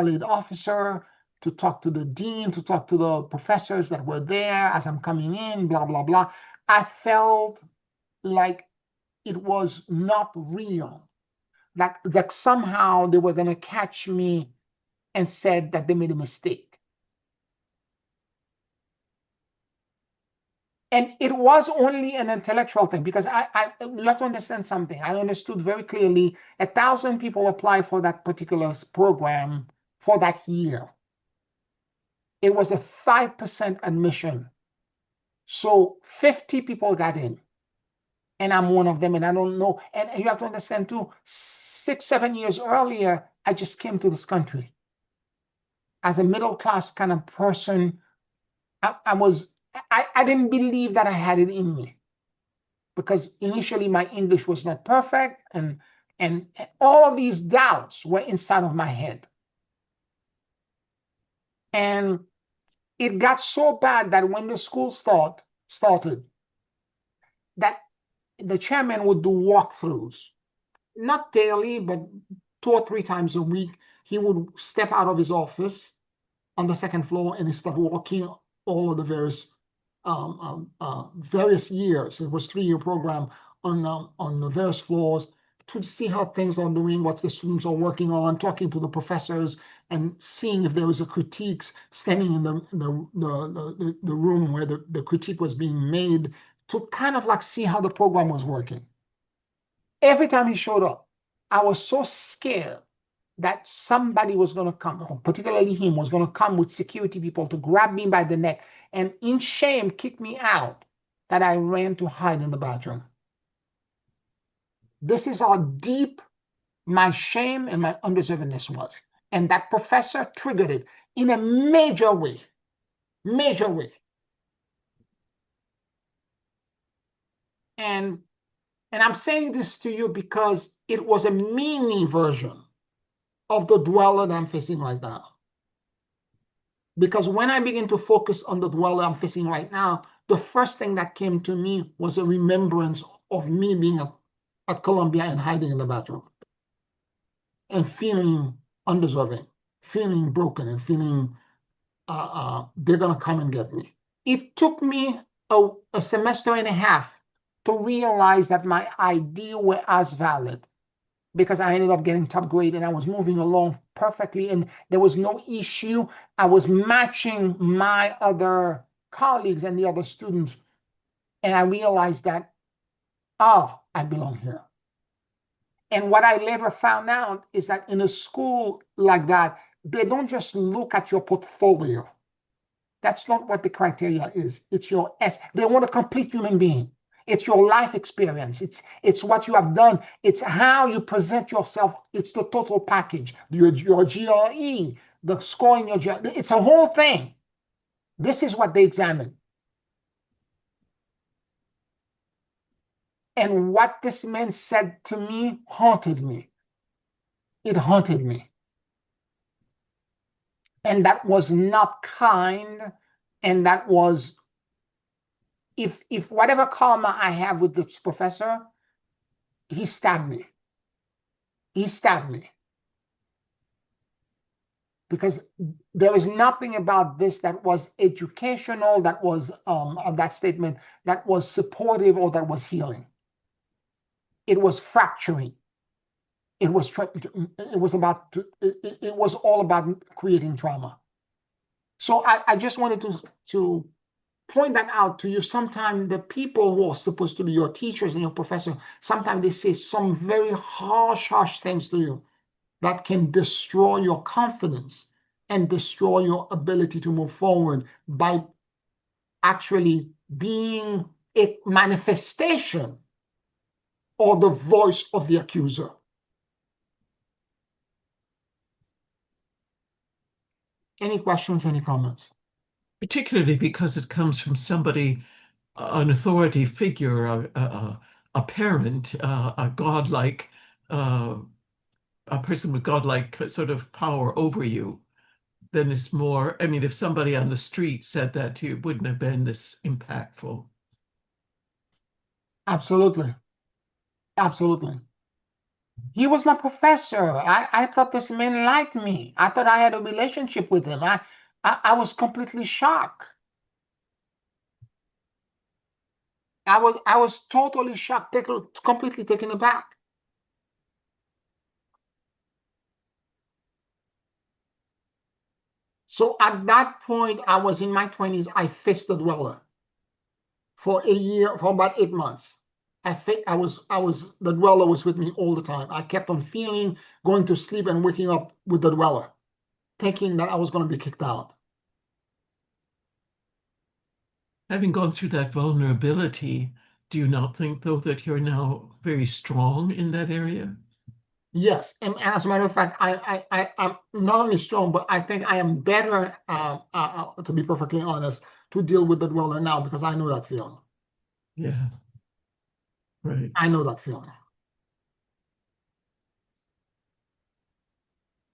aid officer, to talk to the dean, to talk to the professors that were there as I'm coming in, blah, blah, blah, I felt like it was not real. That somehow they were going to catch me and said that they made a mistake. And it was only an intellectual thing because you have to understand something. I understood very clearly 1,000 people apply for that particular program for that year. It was a 5% admission. So 50 people got in. And I'm one of them, and I don't know. And you have to understand too, 6, 7 years earlier, I just came to this country. As a middle-class kind of person, I didn't believe that I had it in me. Because initially my English was not perfect, and all of these doubts were inside of my head. And it got so bad that when the school started, that the chairman would do walkthroughs, not daily, but 2 or 3 times a week. He would step out of his office on the second floor and he started walking all of the various years. It was a 3-year program on the various floors to see how things are doing, what the students are working on, talking to the professors, and seeing if there was a critique, standing in the room where the critique was being made, to kind of like see how the program was working. Every time he showed up, I was so scared that somebody was going to come, particularly him, was going to come with security people to grab me by the neck and in shame kick me out, that I ran to hide in the bathroom. This is how deep my shame and my underservedness was. And that professor triggered it in a major way. Major way. And I'm saying this to you because it was a mini version of the dweller that I'm facing right now. Because when I begin to focus on the dweller I'm facing right now, the first thing that came to me was a remembrance of me being at Columbia and hiding in the bathroom and feeling undeserving, feeling broken, and feeling they're going to come and get me. It took me a semester and a half to realize that my idea were as valid, because I ended up getting top grade and I was moving along perfectly and there was no issue. I was matching my other colleagues and the other students And I realized that, oh, I belong here. And what I later found out is that in a school like that, they don't just look at your portfolio. That's not what the criteria is. It's your S. They want a complete human being. It's your life experience. It's what you have done. It's how you present yourself. It's the total package. Your GRE, the score in your GRE. It's a whole thing. This is what they examine. And what this man said to me haunted me. It haunted me. And that was not kind. And that was, if whatever karma I have with this professor, he stabbed me. He stabbed me. Because there was nothing about this that was educational, that was that statement, that was supportive or that was healing. It was fracturing. It was all about creating trauma. So I just wanted to point that out to you. Sometimes the people who are supposed to be your teachers and your professor, sometimes they say some very harsh things to you that can destroy your confidence and destroy your ability to move forward by actually being a manifestation or the voice of the accuser. Any questions, any comments? Particularly because it comes from somebody, an authority figure, a parent, a godlike, a person with godlike sort of power over you. Then it's more, I mean, if somebody on the street said that to you, it wouldn't have been this impactful. Absolutely. Absolutely. He was my professor. I thought this man liked me. I thought I had a relationship with him. I was completely shocked. I was totally shocked, completely taken aback. So at that point, I was in my 20s. I faced the dweller for a year, for about 8 months. The dweller was with me all the time. I kept on feeling, going to sleep and waking up with the dweller, thinking that I was going to be kicked out. Having gone through that vulnerability, do you not think, though, that you're now very strong in that area? Yes, and as a matter of fact, I'm not only strong, but I think I am better, to be perfectly honest, to deal with the dweller now because I know that feeling. Yeah, right. I know that feeling.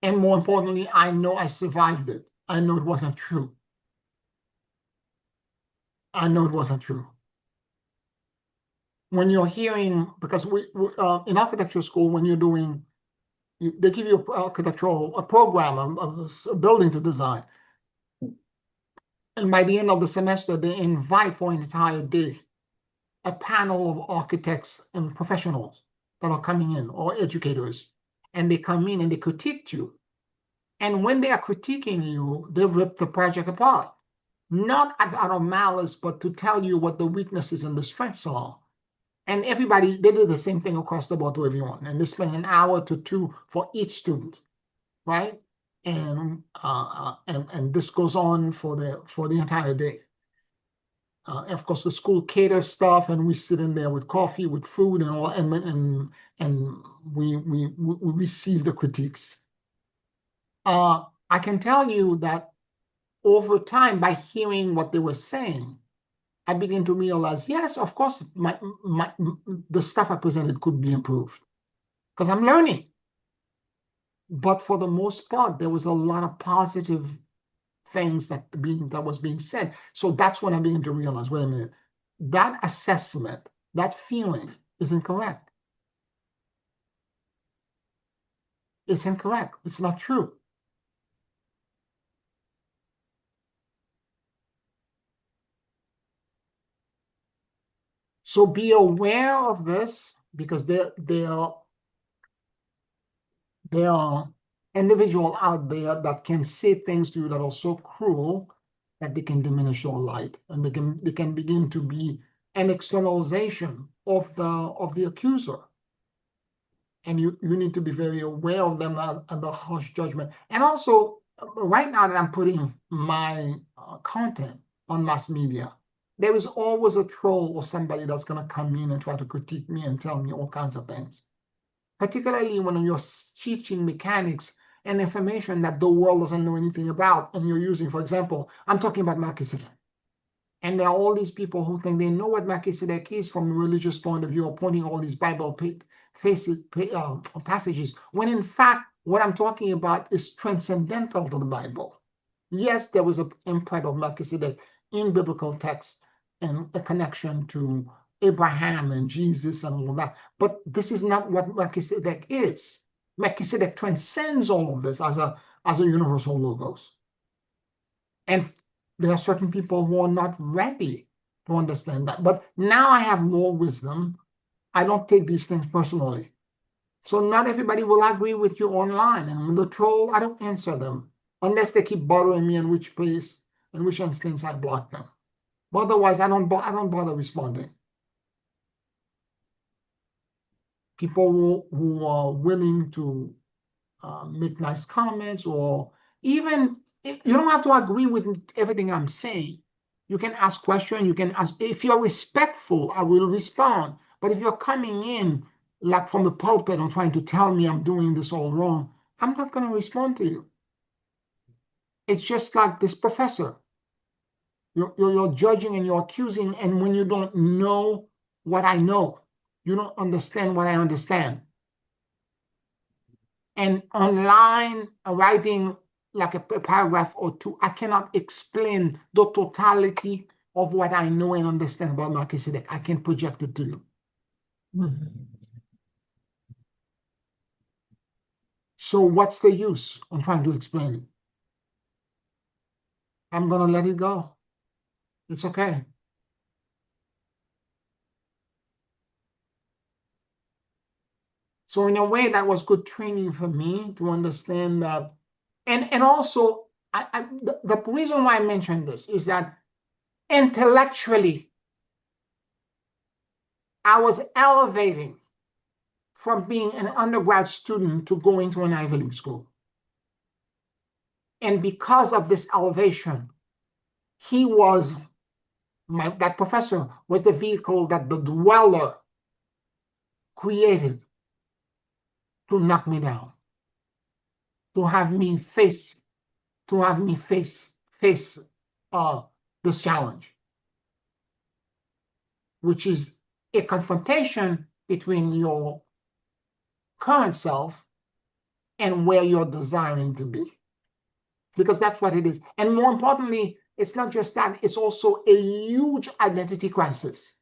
And more importantly, I know I survived it. I know it wasn't true. I know it wasn't true. When you're hearing, because in architecture school, when you're doing, they give you a program, a building to design. And by the end of the semester, they invite for an entire day a panel of architects and professionals that are coming in, or educators. And they come in and they critique you. And when they are critiquing you, they rip the project apart. Not out of malice, but to tell you what the weaknesses and the strengths are. And everybody, they did the same thing across the board to everyone. And they spend an hour to two for each student, right? And this goes on for the entire day. Of course, the school caters stuff, and we sit in there with coffee, with food, and all, and we receive the critiques. I can tell you that over time, by hearing what they were saying, I began to realize, yes, of course, the stuff I presented could be improved because I'm learning. But for the most part, there was a lot of positive things that was being said. So that's when I began to realize, wait a minute, that assessment, that feeling is incorrect. It's incorrect. It's not true. So be aware of this because there are individuals out there that can say things to you that are so cruel that they can diminish your light, and they can begin to be an externalization of the accuser. And you need to be very aware of them and the harsh judgment. And also, right now that I'm putting my content on mass media, there is always a troll or somebody that's going to come in and try to critique me and tell me all kinds of things, particularly when you're teaching mechanics and information that the world doesn't know anything about, and you're using, for example, I'm talking about Melchizedek. And there are all these people who think they know what Melchizedek is from a religious point of view, pointing all these Bible passages, when in fact, what I'm talking about is transcendental to the Bible. Yes, there was an imprint of Melchizedek in biblical text and a connection to Abraham and Jesus and all of that, but this is not what Melchizedek is. Melchizedek transcends all of this as a universal logos. And there are certain people who are not ready to understand that. But now I have more wisdom. I don't take these things personally. So not everybody will agree with you online. And when the troll, I don't answer them unless they keep bothering me, in which place, in which instance I block them. But otherwise, I don't bother responding. People who are willing to make nice comments, or even you don't have to agree with everything I'm saying. You can ask questions. You can ask. If you're respectful, I will respond. But if you're coming in like from the pulpit and trying to tell me I'm doing this all wrong, I'm not going to respond to you. It's just like this professor. You're judging and you're accusing, and when you don't know what I know, you don't understand what I understand. And online writing like a paragraph or two, I cannot explain the totality of what I know and understand about Melchizedek. I can project it to you. So what's the use of trying to explain it? I'm going to let it go. It's okay. So in a way, that was good training for me to understand that. And also, the reason why I mentioned this is that intellectually, I was elevating from being an undergrad student to going to an Ivy League school. And because of this elevation, that professor was the vehicle that the dweller created to knock me down, to have me face this challenge, which is a confrontation between your current self and where you're desiring to be. Because that's what it is. And more importantly, it's not just that, it's also a huge identity crisis.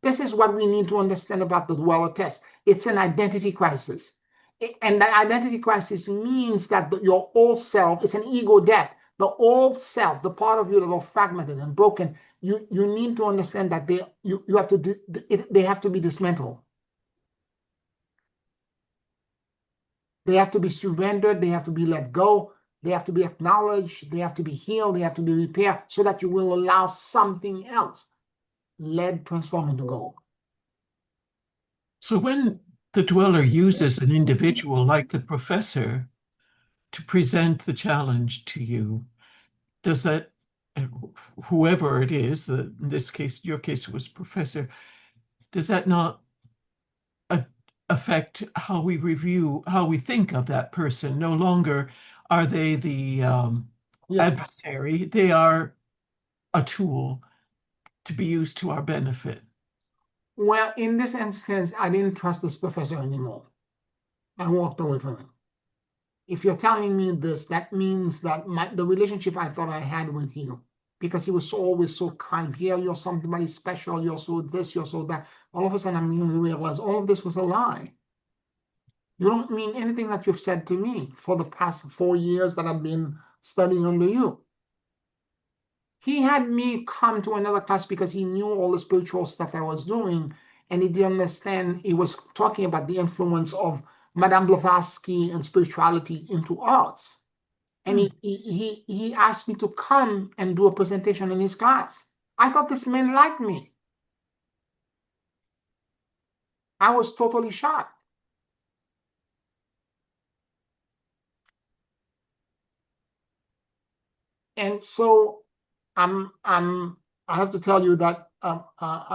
This is what we need to understand about the dweller test. It's an identity crisis. And that identity crisis means that your old self, it's an ego death. The old self, the part of you that are fragmented and broken, you need to understand that they have to be dismantled. They have to be surrendered. They have to be let go. They have to be acknowledged. They have to be healed. They have to be repaired so that you will allow something else, lead, transform into gold. So when the dweller uses an individual like the professor to present the challenge to you, does that, whoever it is, in this case, your case was professor, does that not affect how we think of that person? No longer are they the adversary, they are a tool to be used to our benefit. Well, in this instance, I didn't trust this professor anymore. I walked away from him. If you're telling me this, that means that the relationship I thought I had with you, because he was always so kind, here, you're somebody special, you're so this, you're so that, all of a sudden I'm going to realize all of this was a lie. You don't mean anything that you've said to me for the past 4 years that I've been studying under you. He had me come to another class because he knew all the spiritual stuff that I was doing, and he didn't understand. He was talking about the influence of Madame Blavatsky and spirituality into arts. And he asked me to come and do a presentation in his class. I thought this man liked me. I was totally shocked. And so I'm I have to tell you that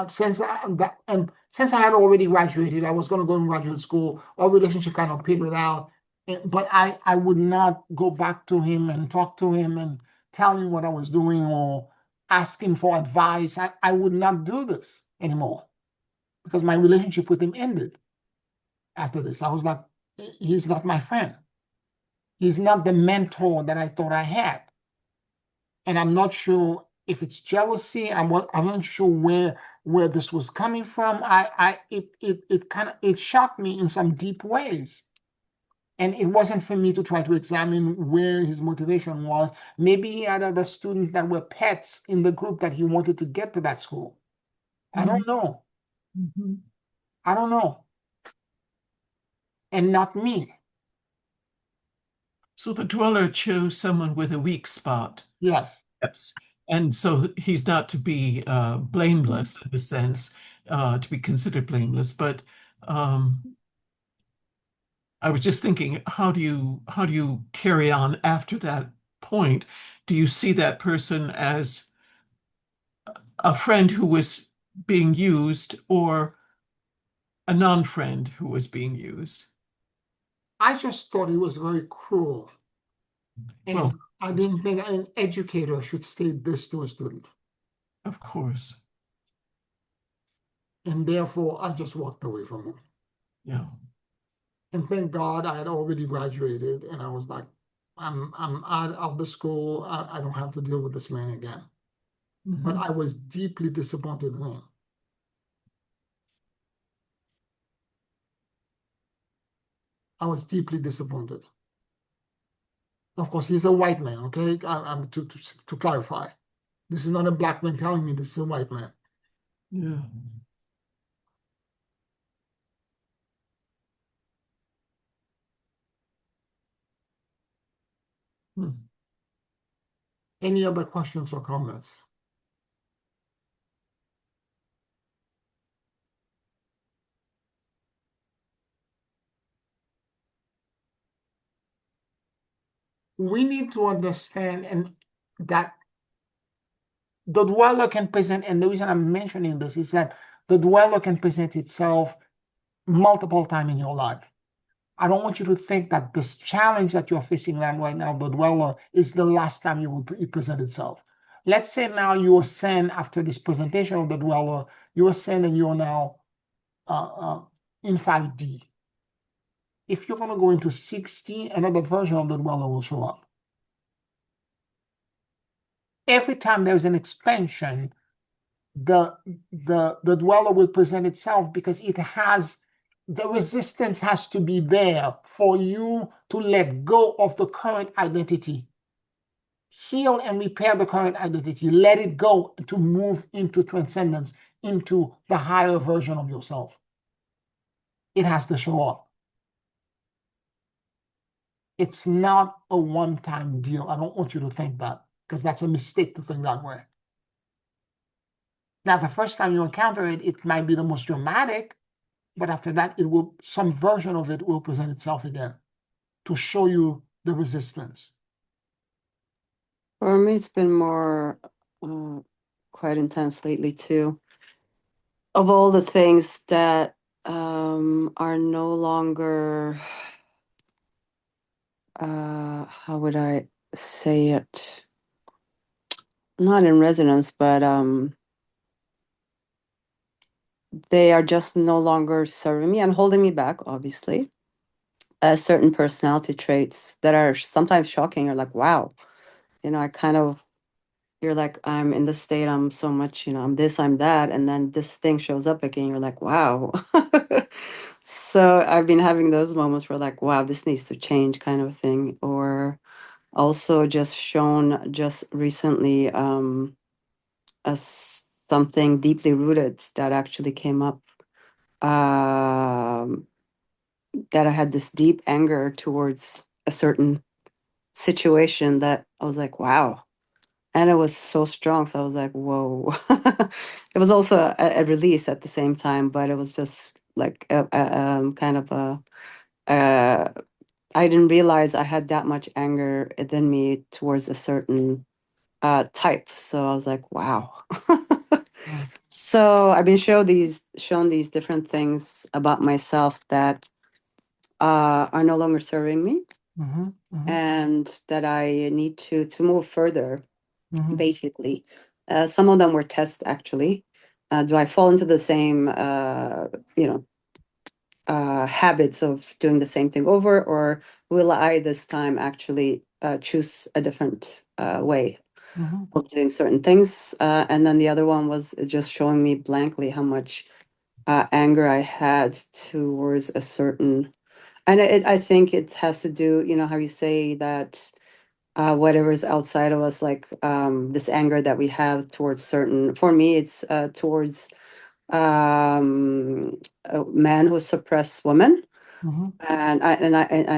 since I had already graduated, I was going to go to graduate school. Our relationship kind of petered out, but I would not go back to him and talk to him and tell him what I was doing or ask him for advice. I would not do this anymore because my relationship with him ended after this. I was like, he's not my friend. He's not the mentor that I thought I had. And I'm not sure if it's jealousy. I'm not sure where this was coming from. It kind of it shocked me in some deep ways. And it wasn't for me to try to examine where his motivation was. Maybe he had other students that were pets in the group that he wanted to get to that school. I Mhm. don't know. Mhm. I don't know. And not me. So the dweller chose someone with a weak spot. Yes. Yes. And so he's not to be blameless in the sense, to be considered blameless. But um, I was just thinking, how do you carry on after that point? Do you see that person as a friend who was being used or a non-friend who was being used? I just thought he was very cruel. Well, And I didn't think an educator should say this to a student. of course. And therefore, I just walked away from him. Yeah. And thank God I had already graduated, and I was like, I'm out of the school. I don't have to deal with this man again. But Mhm. I was deeply disappointed in him. I was deeply disappointed. Of course, he's a white man. Okay, I'm to clarify. This is not a black man telling me this is a white man. Yeah. Hmm. Any other questions or comments? We need to understand and that the dweller can present, and the reason I'm mentioning this is that the dweller can present itself multiple times in your life. I don't want you to think that this challenge that you're facing right now, the dweller, is the last time you will present itself. Let's say now you ascend after this presentation of the dweller, you ascend and you're now in 5D. If you're going to go into 6D, another version of the dweller will show up. Every time there's an expansion, the the dweller will present itself because it has the resistance has to be there for you to let go of the current identity, heal and repair the current identity, let it go to move into transcendence, into the higher version of yourself. It has to show up. It's not a one-time deal. I don't want you to think that because that's a mistake to think that way. Now, the first time you encounter it, it might be the most dramatic, but after that, it will some version of it will present itself again to show you the resistance. For me, it's been more uh, quite intense lately too. Of all the things that are no longer, how would I say it? Not in resonance, but they are just no longer serving me and holding me back, obviously. Certain personality traits that are sometimes shocking are like, wow, I kind of you're like, I'm in this state, I'm so much, I'm this, I'm that, and then this thing shows up again, you're like, wow. So I've been having those moments where like, wow, this needs to change kind of thing. Or also just shown just recently as something deeply rooted that actually came up. Um, that I had this deep anger towards a certain situation that I was like, wow, and it was so strong. So I was like, whoa. It was also a release at the same time, but it was just like kind of uh, I didn't realize I had that much anger within me towards a certain type. So I was like, wow. Mm, So I've been shown these different things about myself that are no longer serving me, mhm, mhm, and that I need to move further, mhm, basically. Some of them were tests, actually. Do I fall into the same, you know, habits of doing the same thing over, or will I this time actually choose a different way mhm, of doing certain things? And then the other one was just showing me blankly how much anger I had towards a certain, and I think it has to do, you know, how you say that whatever is outside of us, like this anger that we have towards certain, for me, it's towards men who suppress women. mhm, And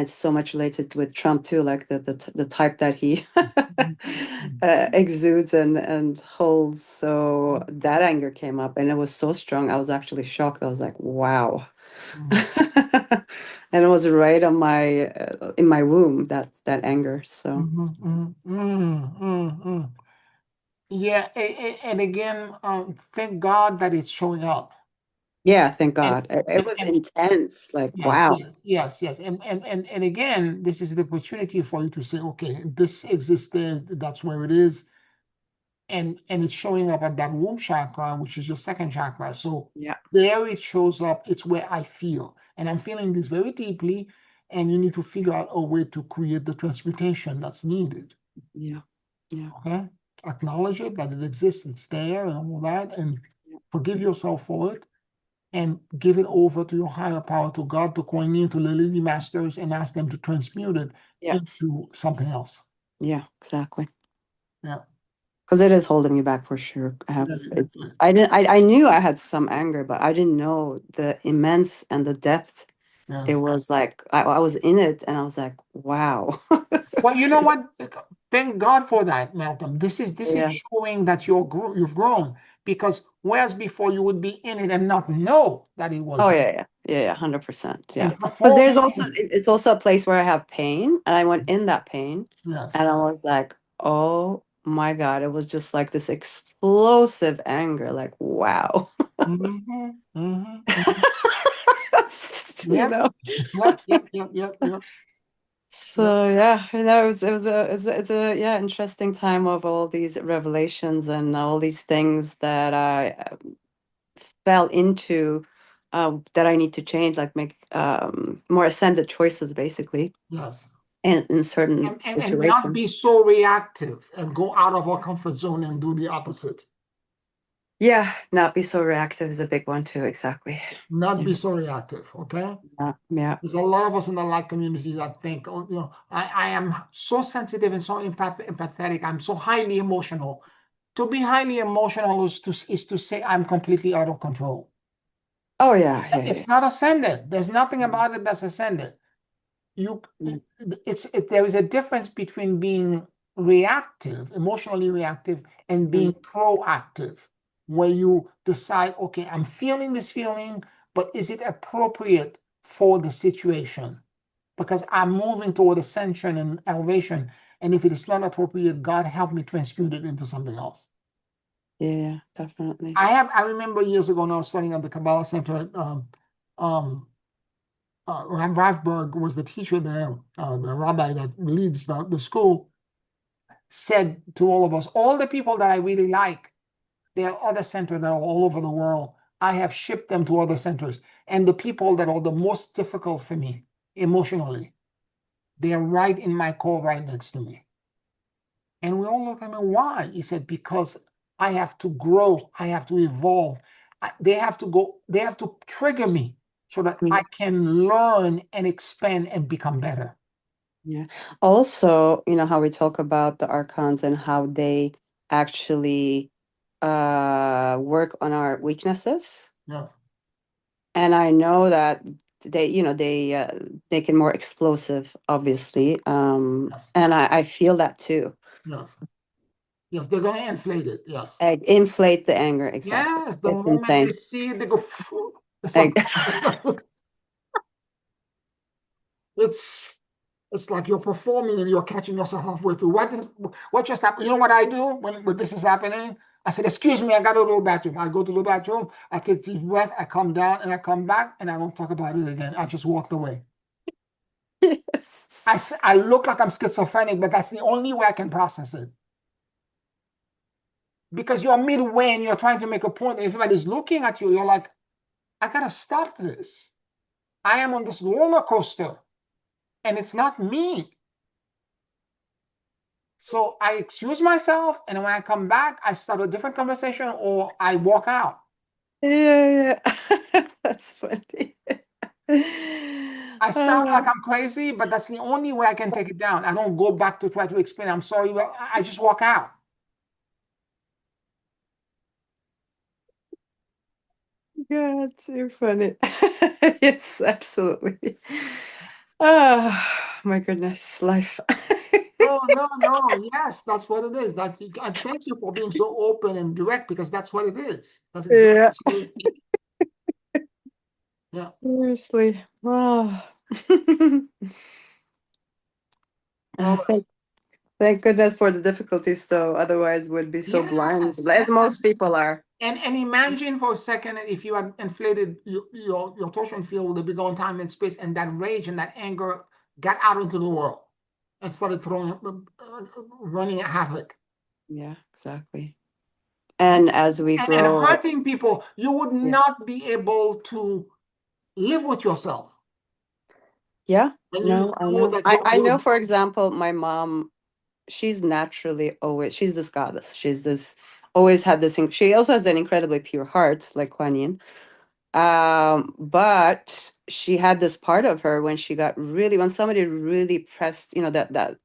it's so much related with Trump too, like the type that he mhm, mhm, exudes and holds. So that anger came up, and it was so strong. I was actually shocked. I was like, "Wow!" mhm, And it was right on my in my womb. That anger. So mhm, mhm, mm, mm, mm. Yeah, and again, thank God that it's showing up. yeah, thank And, God. It was and intense. Like, yes, wow. yes, yes, yes. And again, this is the opportunity for you to say, okay, this existed, that's where it is. And it's showing up at that womb chakra, which is your second chakra. So Yeah, there it shows up, it's where I feel. And I'm feeling this very deeply, and you need to figure out a way to create the transmutation that's needed. yeah, yeah, Okay? Acknowledge it that it exists, it's there, and all that, and yeah, forgive yourself for it, and give it over to your higher power, to God, to Kuan Yin, to the Lily Masters, and ask them to transmute it yeah, into something else. yeah, exactly. Yeah. Because it is holding me back for sure. Yeah, yeah, I didn't, I knew I had some anger, but I didn't know the immense and the depth. It yes. was like, I was in it and I was like, wow. Well, It's you know crazy. what? Thank God for that, Malcolm. This is Yeah. showing that you've grown, because whereas before you would be in it and not know that it was Oh there yeah, yeah, yeah, yeah, 100%. Yeah. and Because there's performing. also, it's also a place where I have pain, and I went in that pain Yes. and I was like, oh my God, it was just like this explosive anger, like, wow. Mm-hmm, mm-hmm. You Yep, know? yep, yep, yep, yep, yep, yep. So yeah, you know, it's a yeah, interesting time of all these revelations and all these things that I fell into, that I need to change, like make more ascended choices, basically, Yes. in certain And not be situations. so reactive and go out of our comfort zone and do the opposite. Yeah, not be so reactive is a big one too. Exactly. Not Yeah, be so reactive. Okay. yeah, yeah. There's a lot of us in the light community that think, oh, I am so sensitive and so empathetic. I'm so highly emotional. To be highly emotional is to say I'm completely out of control. Oh yeah, yeah, yeah, It's not ascended. There's nothing about it that's ascended. You, yeah. there is a difference between being reactive, emotionally reactive, and being Mm, proactive, where you decide, okay, I'm feeling this feeling, but is it appropriate for the situation? Because I'm moving toward ascension and elevation. And if it is not appropriate, God help me transmute it into something else. yeah, yeah, definitely. I remember years ago when I was studying at the Kabbalah Center at um, Ram Ravberg was the teacher there, the rabbi that leads the school, said to all of us, all the people that I really like, there are other centers that are all over the world. I have shipped them to other centers. And the people that are the most difficult for me emotionally, they are right in my core, right next to me. And we all looked at him, why? He said, because I have to grow, I have to evolve. They have to trigger me so that I Mm, can learn and expand and become better. yeah. Also, you know how we talk about the archons and how they actually work on our weaknesses. Yeah. And I know that they, you know, they make it more explosive, obviously. Yes. And I feel that too. Yes. Yes, they're going to inflate it. Yes. Inflate the anger. Exactly. Yes, the It's moment they insane. see it, they go, "Phew." It's like, Egg. it's it's like you're performing and you're catching yourself halfway through. What just happened? You know what I do when this is happening? I said, excuse me, I got to go to the bathroom. I go to the bathroom, I take deep breath, I come down and I come back and I don't talk about it again. I just walked away. Yes. I look like I'm schizophrenic, but that's the only way I can process it. Because you're midway and you're trying to make a point, and everybody's looking at you. You're like, I gotta stop this. I am on this roller coaster, and it's not me. So I excuse myself, and when I come back, I start a different conversation or I walk out. Yeah, yeah. That's funny. I sound like Oh, I'm crazy, but that's the only way I can take it down. I don't go back to try to explain. I'm sorry, but I just walk out. God, you're funny. Yes, absolutely. Oh, my goodness, life. No, no, no. Yes, that's what it is. I thank you for being so open and direct because that's what it is. That's Yeah, exactly what it is. Yeah. seriously. Oh. Well, Thank goodness for the difficulties, though. Otherwise, we'd be so blind, yes, as yes. most people are. And imagine for a second if you had inflated your torsion field with a big old time and space, and that rage and that anger got out into the world and started running havoc Yeah, exactly. And as we and grow, hurting people. You would yeah, not be able to live with yourself yeah, when you no, I know know. that I know, for example, my mom, she's naturally always, she's this goddess. She's this, always had this, she also has an incredibly pure heart, like Kuan Yin. But she had this part of her when she got really, when somebody really pressed, that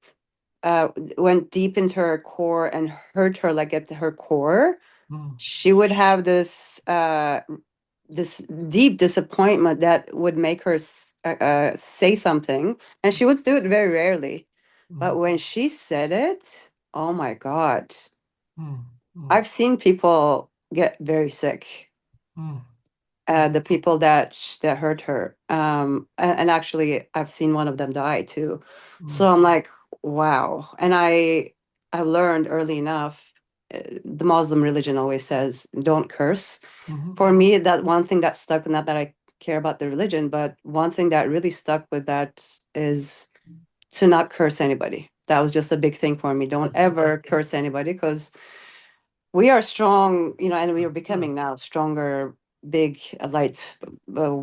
uh went deep into her core and hurt her like at her core, Mm, she would have this deep disappointment that would make her say something, and she would do it very rarely. But mm, when she said it, oh my God, mm, mm, I've seen people get very sick, mm, mm, the people that hurt her, and actually I've seen one of them die too. mm, So I'm like, wow. And I learned early enough, the Muslim religion always says don't curse. mhm, For me, that one thing that stuck, not that I care about the religion, but one thing that really stuck with that is to not curse anybody. That was just a big thing for me. Don't ever curse anybody, because we are strong, and we are yes, becoming now stronger, big, light uh,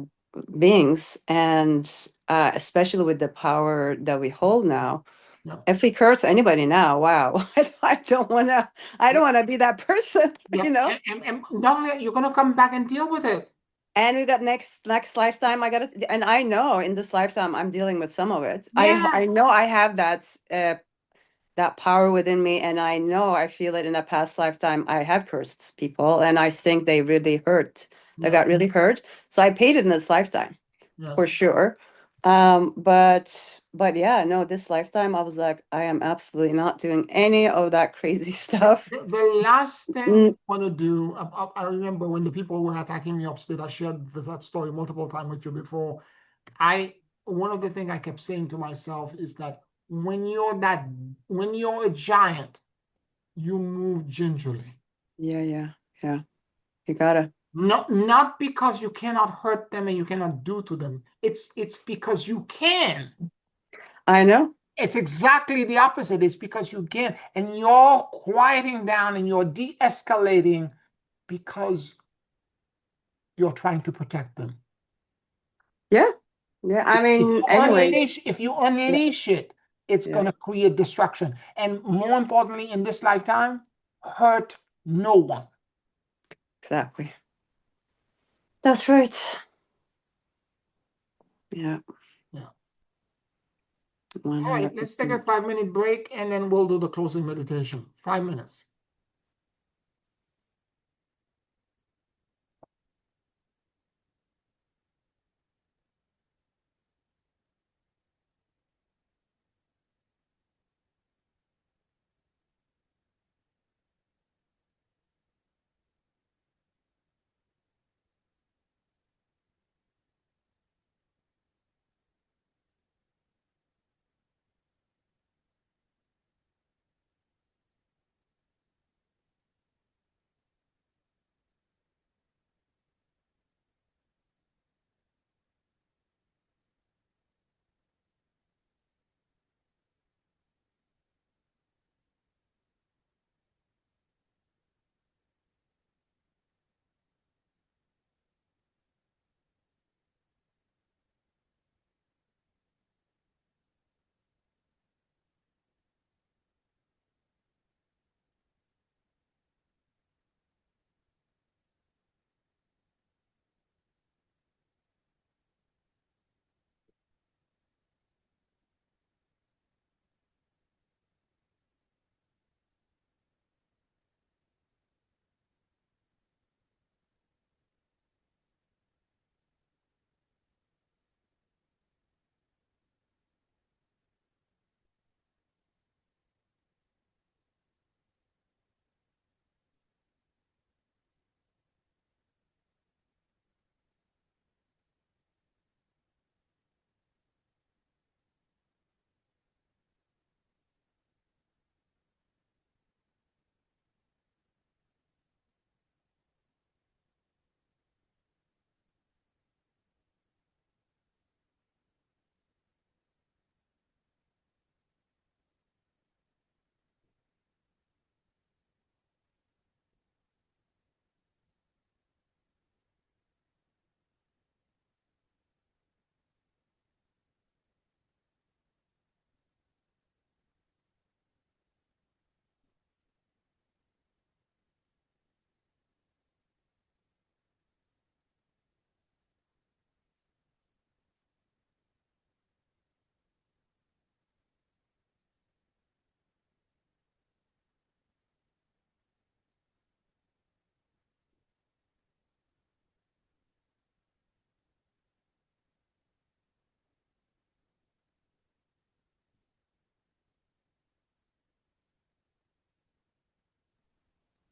beings. And especially with the power that we hold now, yeah, if we curse anybody now, wow, I don't want to, I yeah, don't want to be that person, yeah. you know? And not only you're gonna come back and deal with it. And we got next lifetime. I got to, and I know in this lifetime I'm dealing with some of it. Yeah, I know I have that power within me, and I know I feel it in a past lifetime. I have cursed people, and I think they really hurt. They yeah, got really hurt. So I paid it in this lifetime for yes. sure. But yeah, no, this lifetime I was like, I am absolutely not doing any of that crazy The, stuff. the last thing you Mm, want to do, I remember when the people were attacking me upstate, I shared that story multiple times with you before. I One of the things I kept saying to myself is that when you're a giant, you move gingerly. yeah, yeah, yeah. You gotta. Not because you cannot hurt them and you cannot do to them. It's because you can. I know. It's exactly the opposite. It's because you can, and you're quieting down and you're de-escalating because you're trying to protect them. Yeah, yeah. I mean, anyways. If you Yeah, unleash it, it's yeah, going to create destruction. And more importantly, in this lifetime, hurt no one. exactly. That's right. Yeah, Yeah. All right, let's take a 100%. 5 minute break and then we'll do the closing meditation. 5 minutes.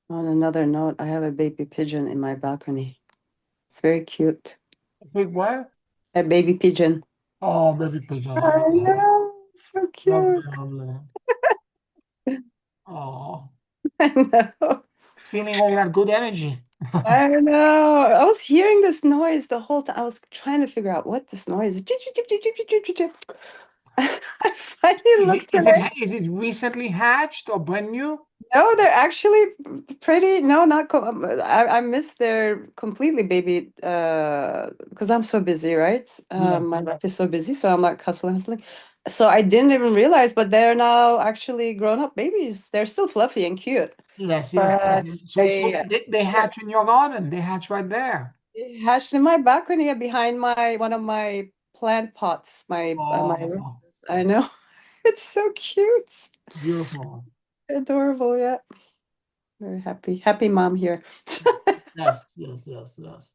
On another note, I have a baby pigeon in my balcony. It's very cute. Big what? A baby pigeon. Oh, baby pigeon. I Oh, know, so lovely, cute. lovely. Oh, I know. feeling all that good energy. I know. I was hearing this noise the whole time. I was trying to figure out what this noise is. I finally Is it looked is at it it. is it recently hatched or brand new? No, they're actually pretty. No, not. I missed their completely baby because I'm so busy, right? Yeah. My life is so busy, so I'm like hustling. So I didn't even realize, but they're now actually grown-up babies. They're still fluffy and cute, Yes, yes. but So they yeah, hatch in your garden. They hatch right there. they hatched in my balcony behind my one of my plant pots. My Oh, roses. I know. It's so cute. beautiful. Adorable, yeah. Very happy. Happy mom here. Yes, yes, yes, yes.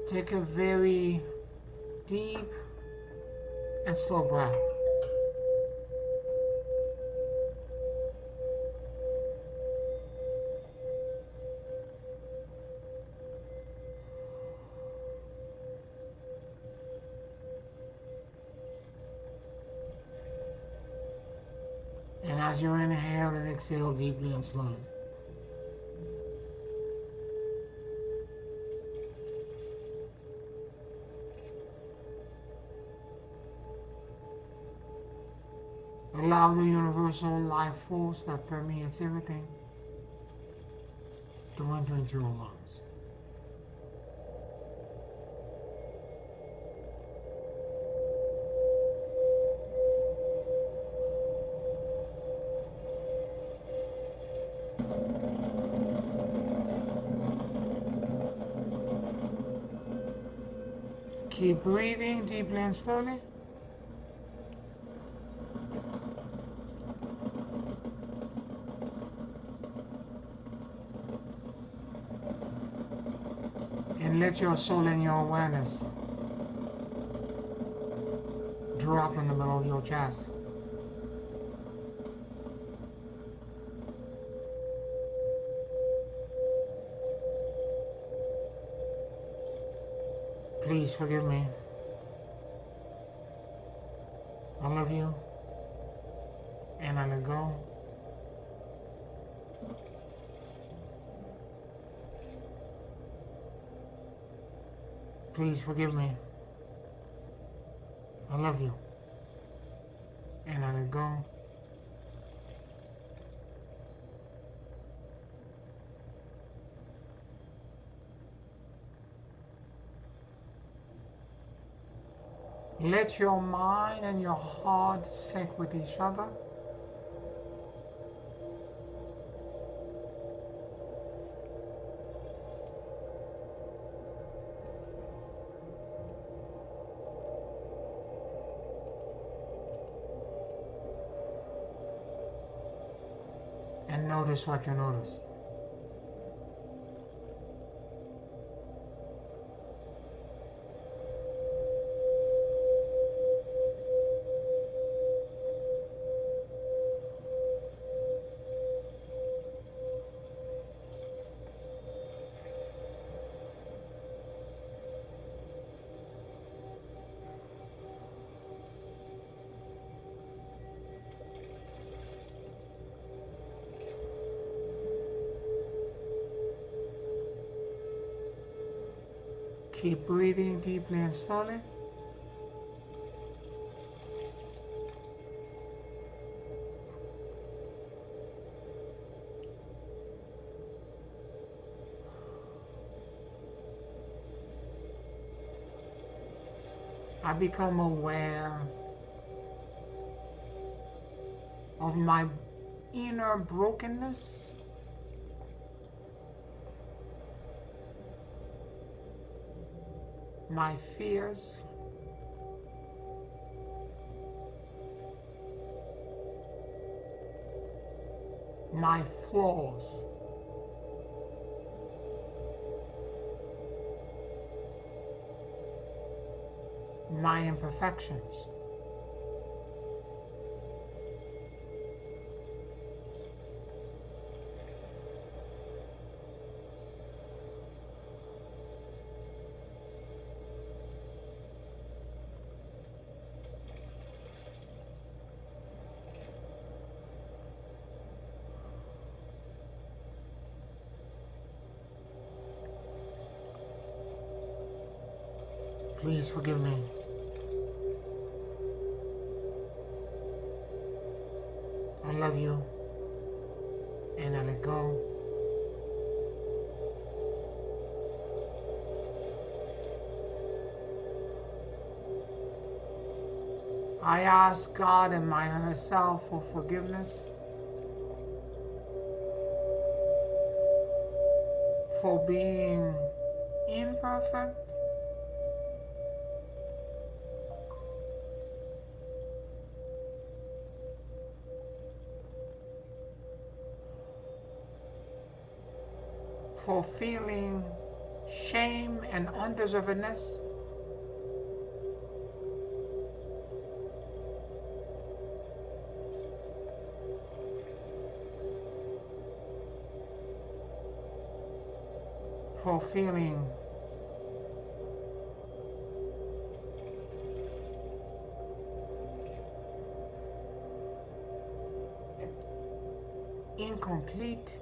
Take a very deep and slow breath. And as you inhale and exhale deeply and slowly, allow the universal life force that permeates everything to enter into your lungs. Keep breathing deeply and slowly. And let your soul and your awareness drop in the middle of your chest. Please forgive me. I love you. And I let go. Please forgive me. I love you. And I let go. Let your mind and your heart sync with each other. And notice what you notice. Keep breathing deeply and slowly. I become aware of my inner brokenness, my fears, my flaws, my imperfections. Please forgive me. I love you, and I let go. I ask God and my higher self for forgiveness for being imperfect, for feeling shame and undeservedness, for feeling incomplete.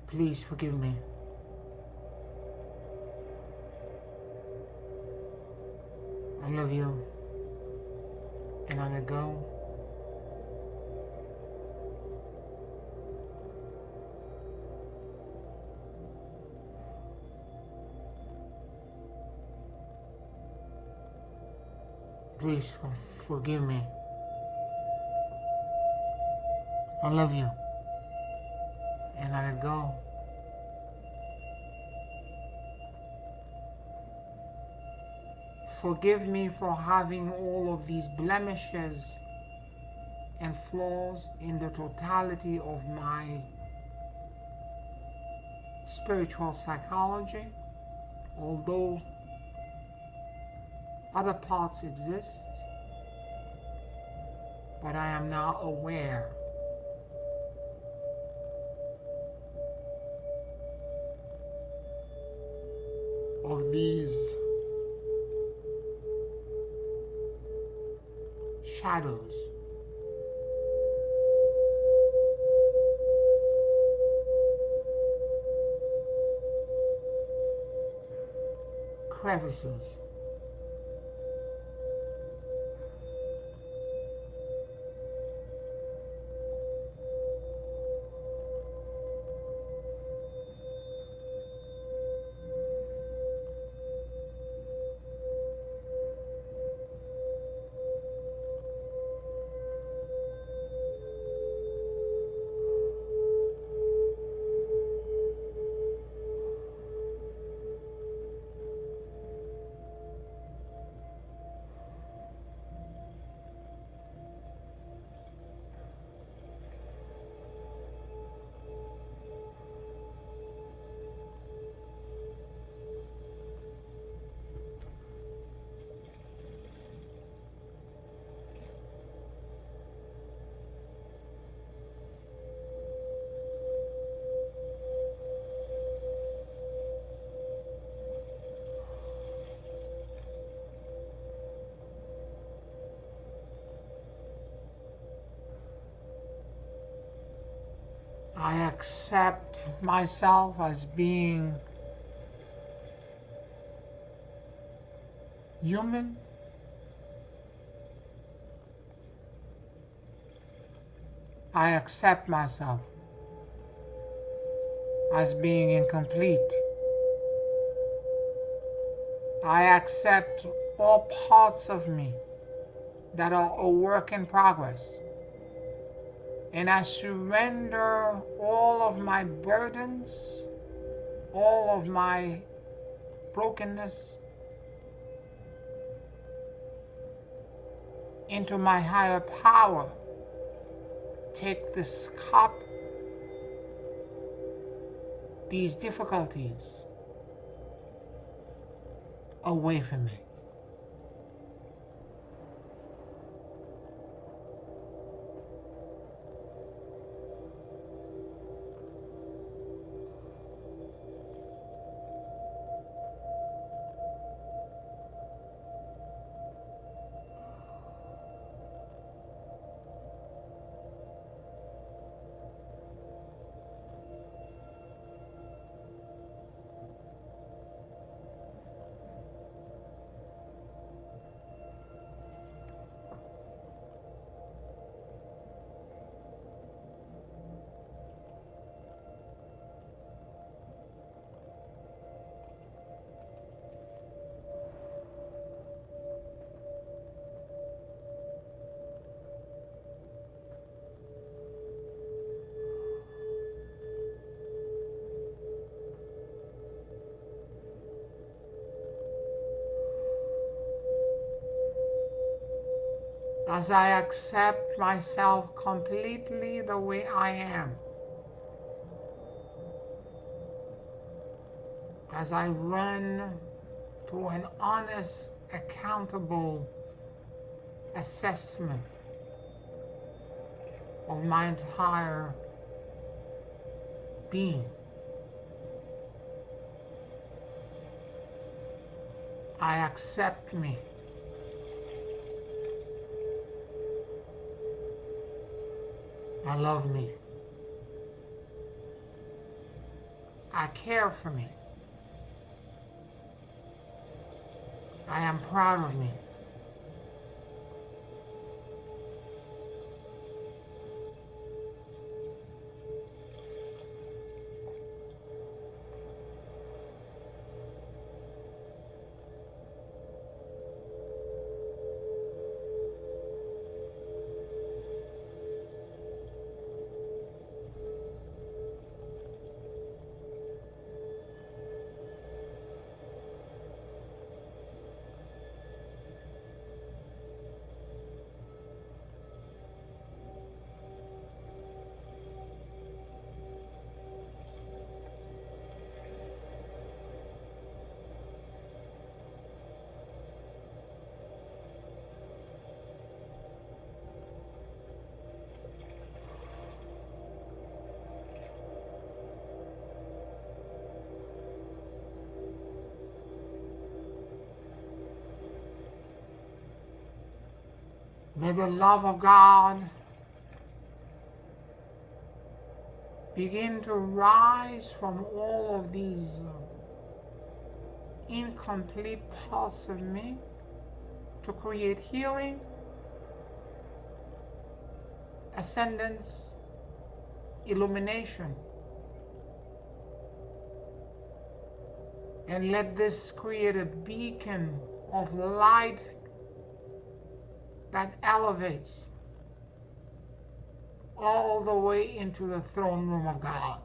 Please forgive me. I love you, and I let go. Please forgive me. I love you, and I let go. Forgive me for having all of these blemishes and flaws in the totality of my spiritual psychology, although other parts exist, but I am now aware of these shadows, crevices, accept myself as being human. I accept myself as being incomplete. I accept all parts of me that are a work in progress. And I surrender all of my burdens, all of my brokenness into my higher power. Take this cup, these difficulties away from me. As I accept myself completely the way I am, as I run through an honest, accountable assessment of my entire being, I accept me. I love me. I care for me. I am proud of me. May the love of God begin to rise from all of these incomplete parts of me to create healing, ascendance, illumination. And let this create a beacon of light that elevates all the way into the throne room of God.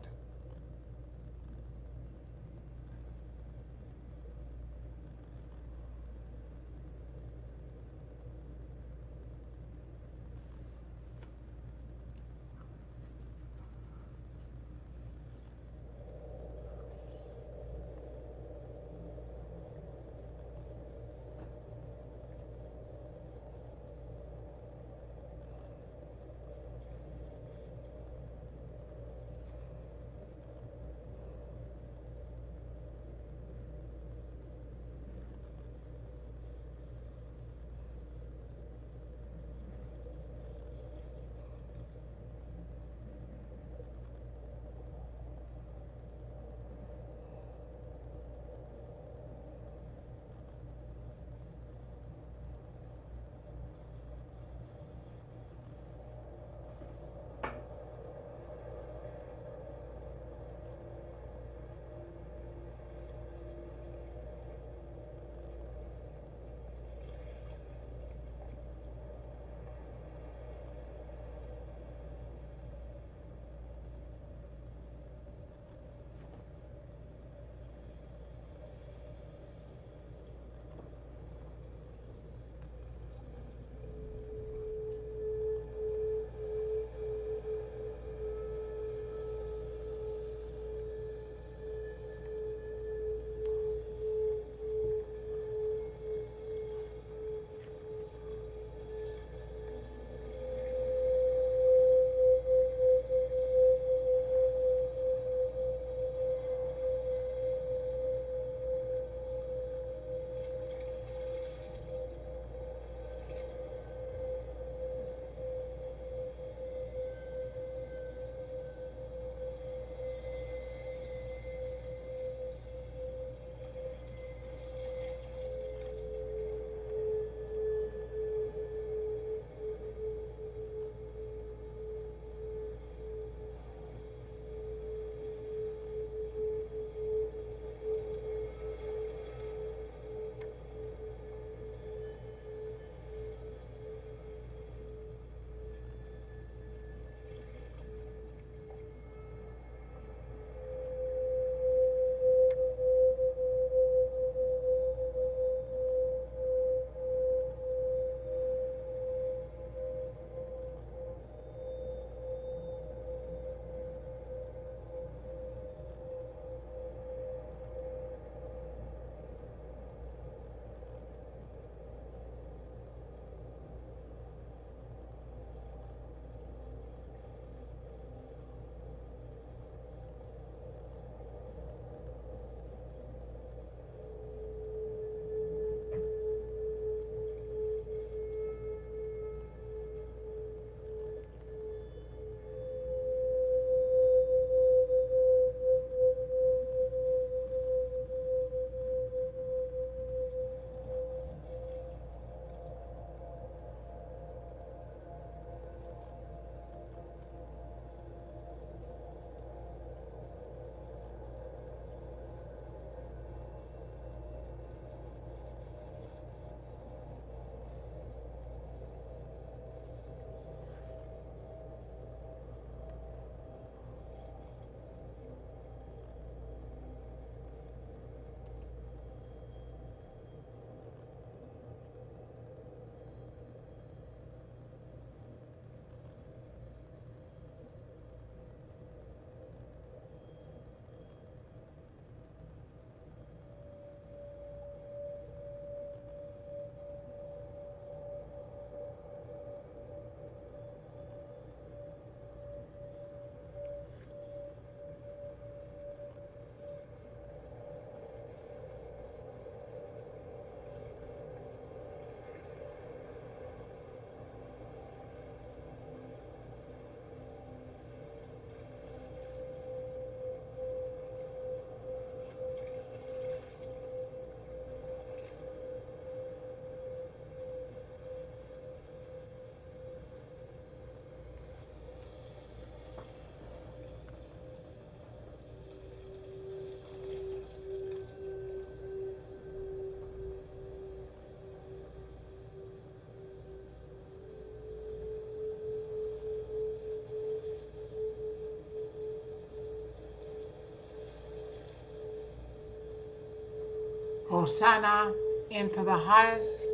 Hosanna into the highest.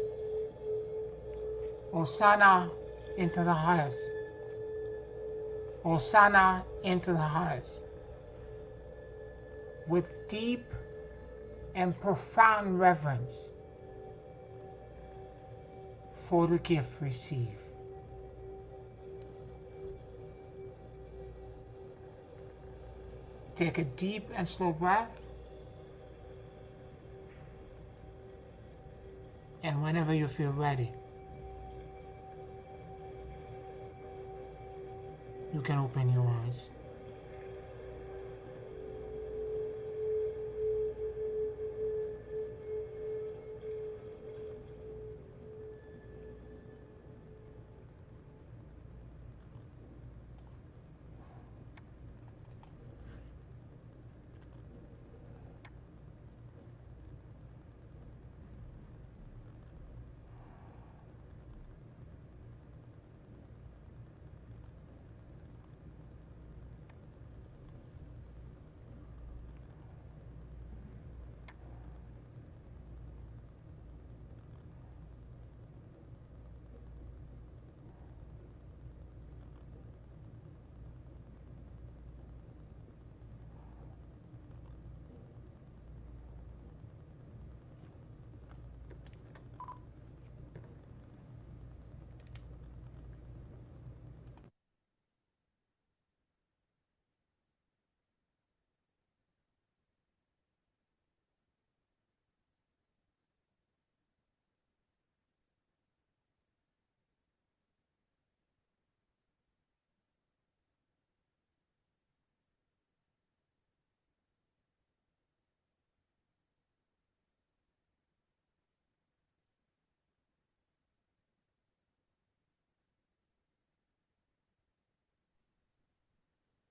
Hosanna into the highest. Hosanna into the highest. With deep and profound reverence for the gift received. Take a deep and slow breath. And whenever you feel ready, you can open your eyes.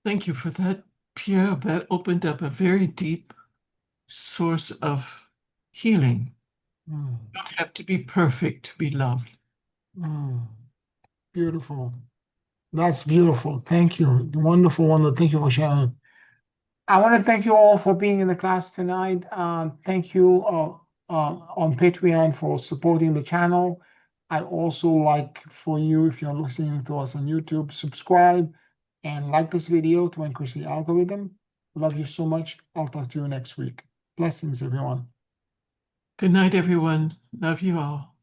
Thank you for that, Pierre. That opened up a very deep source of healing. Mm. You don't have to be perfect to be loved. Beautiful. That's beautiful. Thank you. Wonderful, wonderful. Thank you for sharing. I want to thank you all for being in the class tonight. Thank you on Patreon for supporting the channel. I also like for you, if you're listening to us on YouTube, subscribe and like this video to increase the algorithm. Love you so much. I'll talk to you next week. Blessings, everyone. Good night, everyone. Love you all.